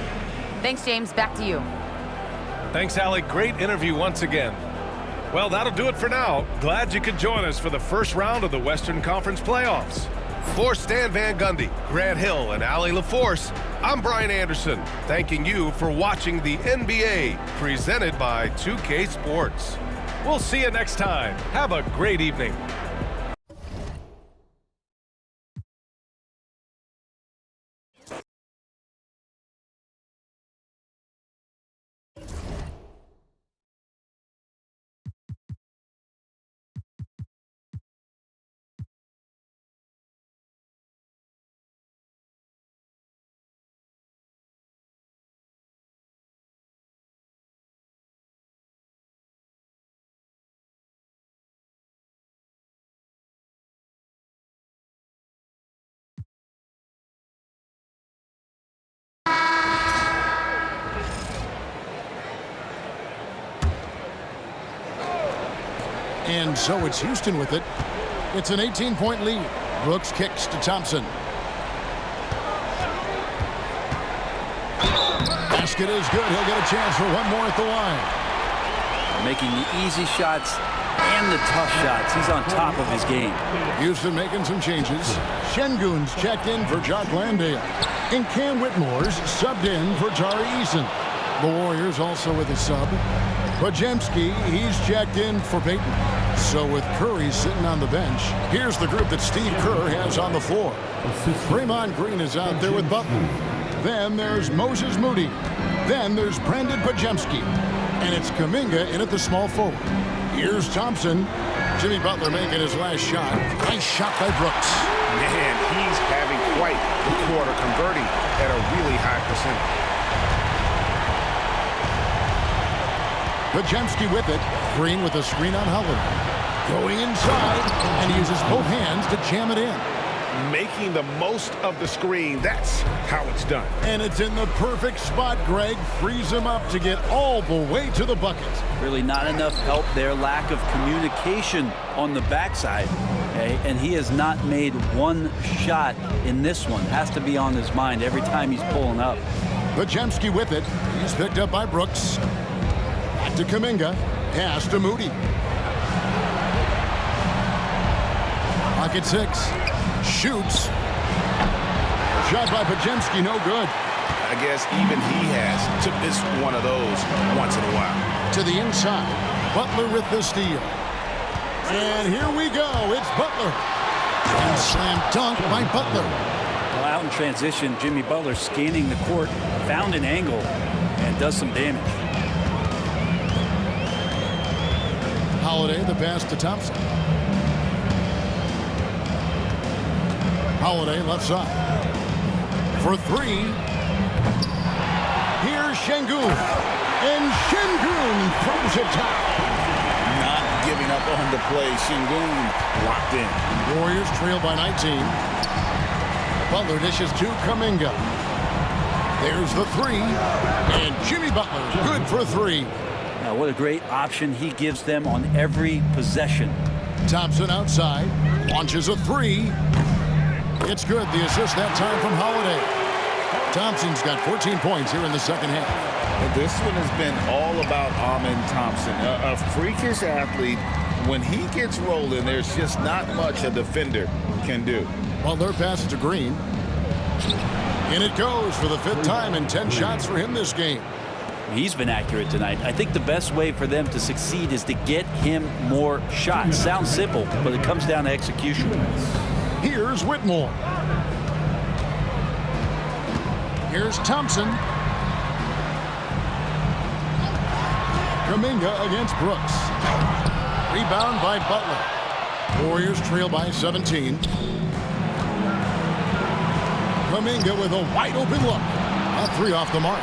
Thanks, James. Back to you. Thanks, Allie. Great interview once again. Well, that'll do it for now. Glad you could join us for the first round of the Western Conference playoffs. For Stan Van Gundy, Grant Hill, and Allie LaForce, I'm Brian Anderson, thanking you for watching the NBA, presented by 2K Sports. We'll see you next time. Have a great evening. And so it's Houston with it. It's an 18-point lead. Brooks kicks to Thompson. Basket is good. He'll get a chance for one more at the line. Making the easy shots and the tough shots. He's on top of his game. Houston making some changes. Şengün's checked in for Jock Landale. And Cam Whitmore's subbed in for Tari Eason. The Warriors also with a sub. Podziemski, he's checked in for Peyton. So with Curry sitting on the bench, here's the group that Steve Kerr has on the floor. Draymond Green is out there with Butler. Then there's Moses Moody. Then there's Brandon Podziemski. And it's Kuminga in at the small forward. Here's Thompson. Jimmy Butler making his last shot. Nice shot by Brooks. Man, he's having quite the quarter, converting at a really high percentage. Podziemski with it. Green with a screen on Howard. Going inside, and he uses both hands to jam it in. Making the most of the screen. That's how it's done. And it's in the perfect spot. Greg frees him up to get all the way to the bucket. Really not enough help there. Lack of communication on the backside. Okay? And he has not made one shot in this one. Has to be on his mind every time he's pulling up. Podziemski with it. He's picked up by Brooks. Back to Kuminga. Pass to Moody. Pocket 6. Shoots. Shot by Podziemski, no good. I guess even he has to miss one of those once in a while. To the inside. Butler with the steal. And here we go. It's Butler. And slam dunk by Butler. Well, out in transition, Jimmy Butler scanning the court, found an angle, and does some damage. Holiday, the pass to Thompson. Holiday, left side. For three. Here's Şengün. And Şengün throws it down. Not giving up on the play. Şengün locked in. Warriors trail by 19. Butler dishes to Kuminga. There's the three. And Jimmy Butler, good for three. What a great option he gives them on every possession. Thompson outside, launches a three. It's good. The assist that time from Holiday. Thompson's got 14 points here in the second half. This one has been all about Amen Thompson, a freakish athlete. When he gets rolling, there's just not much a defender can do. Well, their pass to Green. And it goes for the 5th time and 10 shots for him this game. He's been accurate tonight. I think the best way for them to succeed is to get him more shots. Sounds simple, but it comes down to execution. Here's Whitmore. Here's Thompson. Kuminga against Brooks. Rebound by Butler. Warriors trail by 17. Kuminga with a wide open look. A 3 off the mark.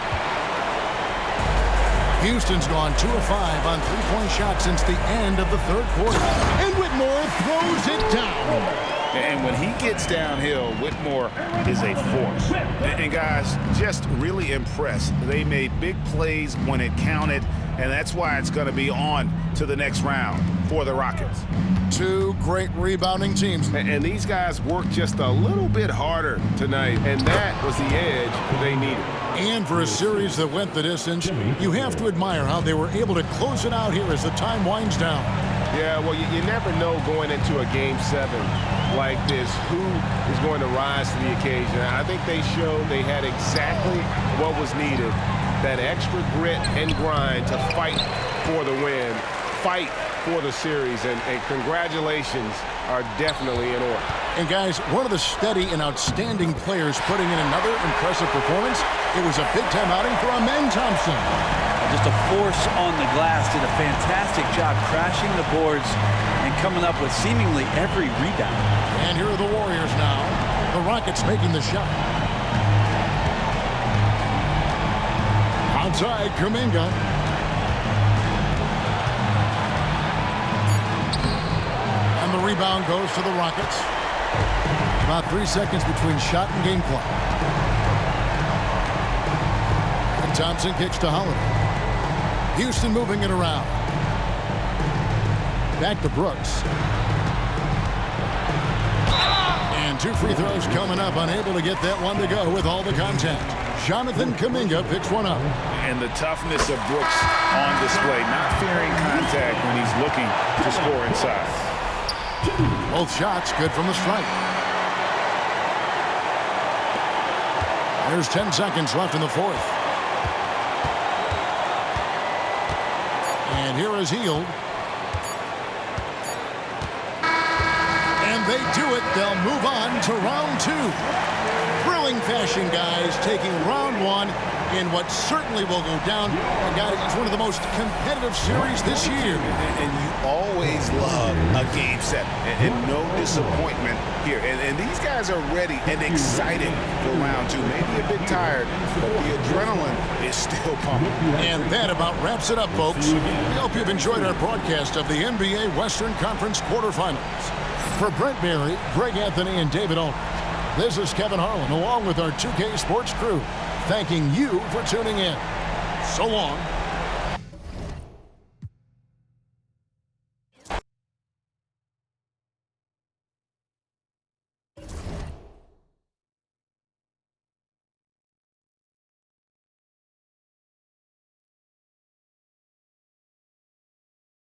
Houston's gone 2 of 5 on 3-point shots since the end of the 3rd quarter. And Whitmore throws it down. And when he gets downhill, Whitmore is a force. And guys, just really impressed. They made big plays when it counted, and that's why it's going to be on to the next round for the Rockets. 2 great rebounding teams. And these guys worked just a little bit harder tonight, and that was the edge they needed. And for a series that went the distance, you have to admire how they were able to close it out here as the time winds down. Yeah, well, you never know going into a Game 7 like this who is going to rise to the occasion. I think they showed they had exactly what was needed, that extra grit and grind to fight for the win, fight for the series, and congratulations are definitely in order. And guys, one of the steady and outstanding players putting in another impressive performance. It was a big-time outing for Amen Thompson. Just a force on the glass, did a fantastic job crashing the boards and coming up with seemingly every rebound. And here are the Warriors now. The Rockets making the shot. Outside, Kuminga. And the rebound goes to the Rockets. About 3 seconds between shot and game clock. And Thompson kicks to Holiday. Houston moving it around. Back to Brooks. And 2 free throws coming up. Unable to get that one to go with all the contact. Jonathan Kuminga picks one up. And the toughness of Brooks on display. Not fearing contact when he's looking to score inside. Both shots good from the stripe. There's 10 seconds left in the 4th. And here is Hield. And they do it. They'll move on to round 2. Thrilling fashion, guys, taking round 1 in what certainly will go down. And guys, it's one of the most competitive series this year. And you always love a game 7. And no disappointment here. And these guys are ready and excited for round 2. Maybe a bit tired, but the adrenaline is still pumping. And that about wraps it up, folks. We hope you've enjoyed our broadcast of the NBA Western Conference quarterfinals. For Brent Berry, Greg Anthony, and David Ulrich, this is Kevin Harlan, along with our 2K Sports crew, thanking you for tuning in. So long.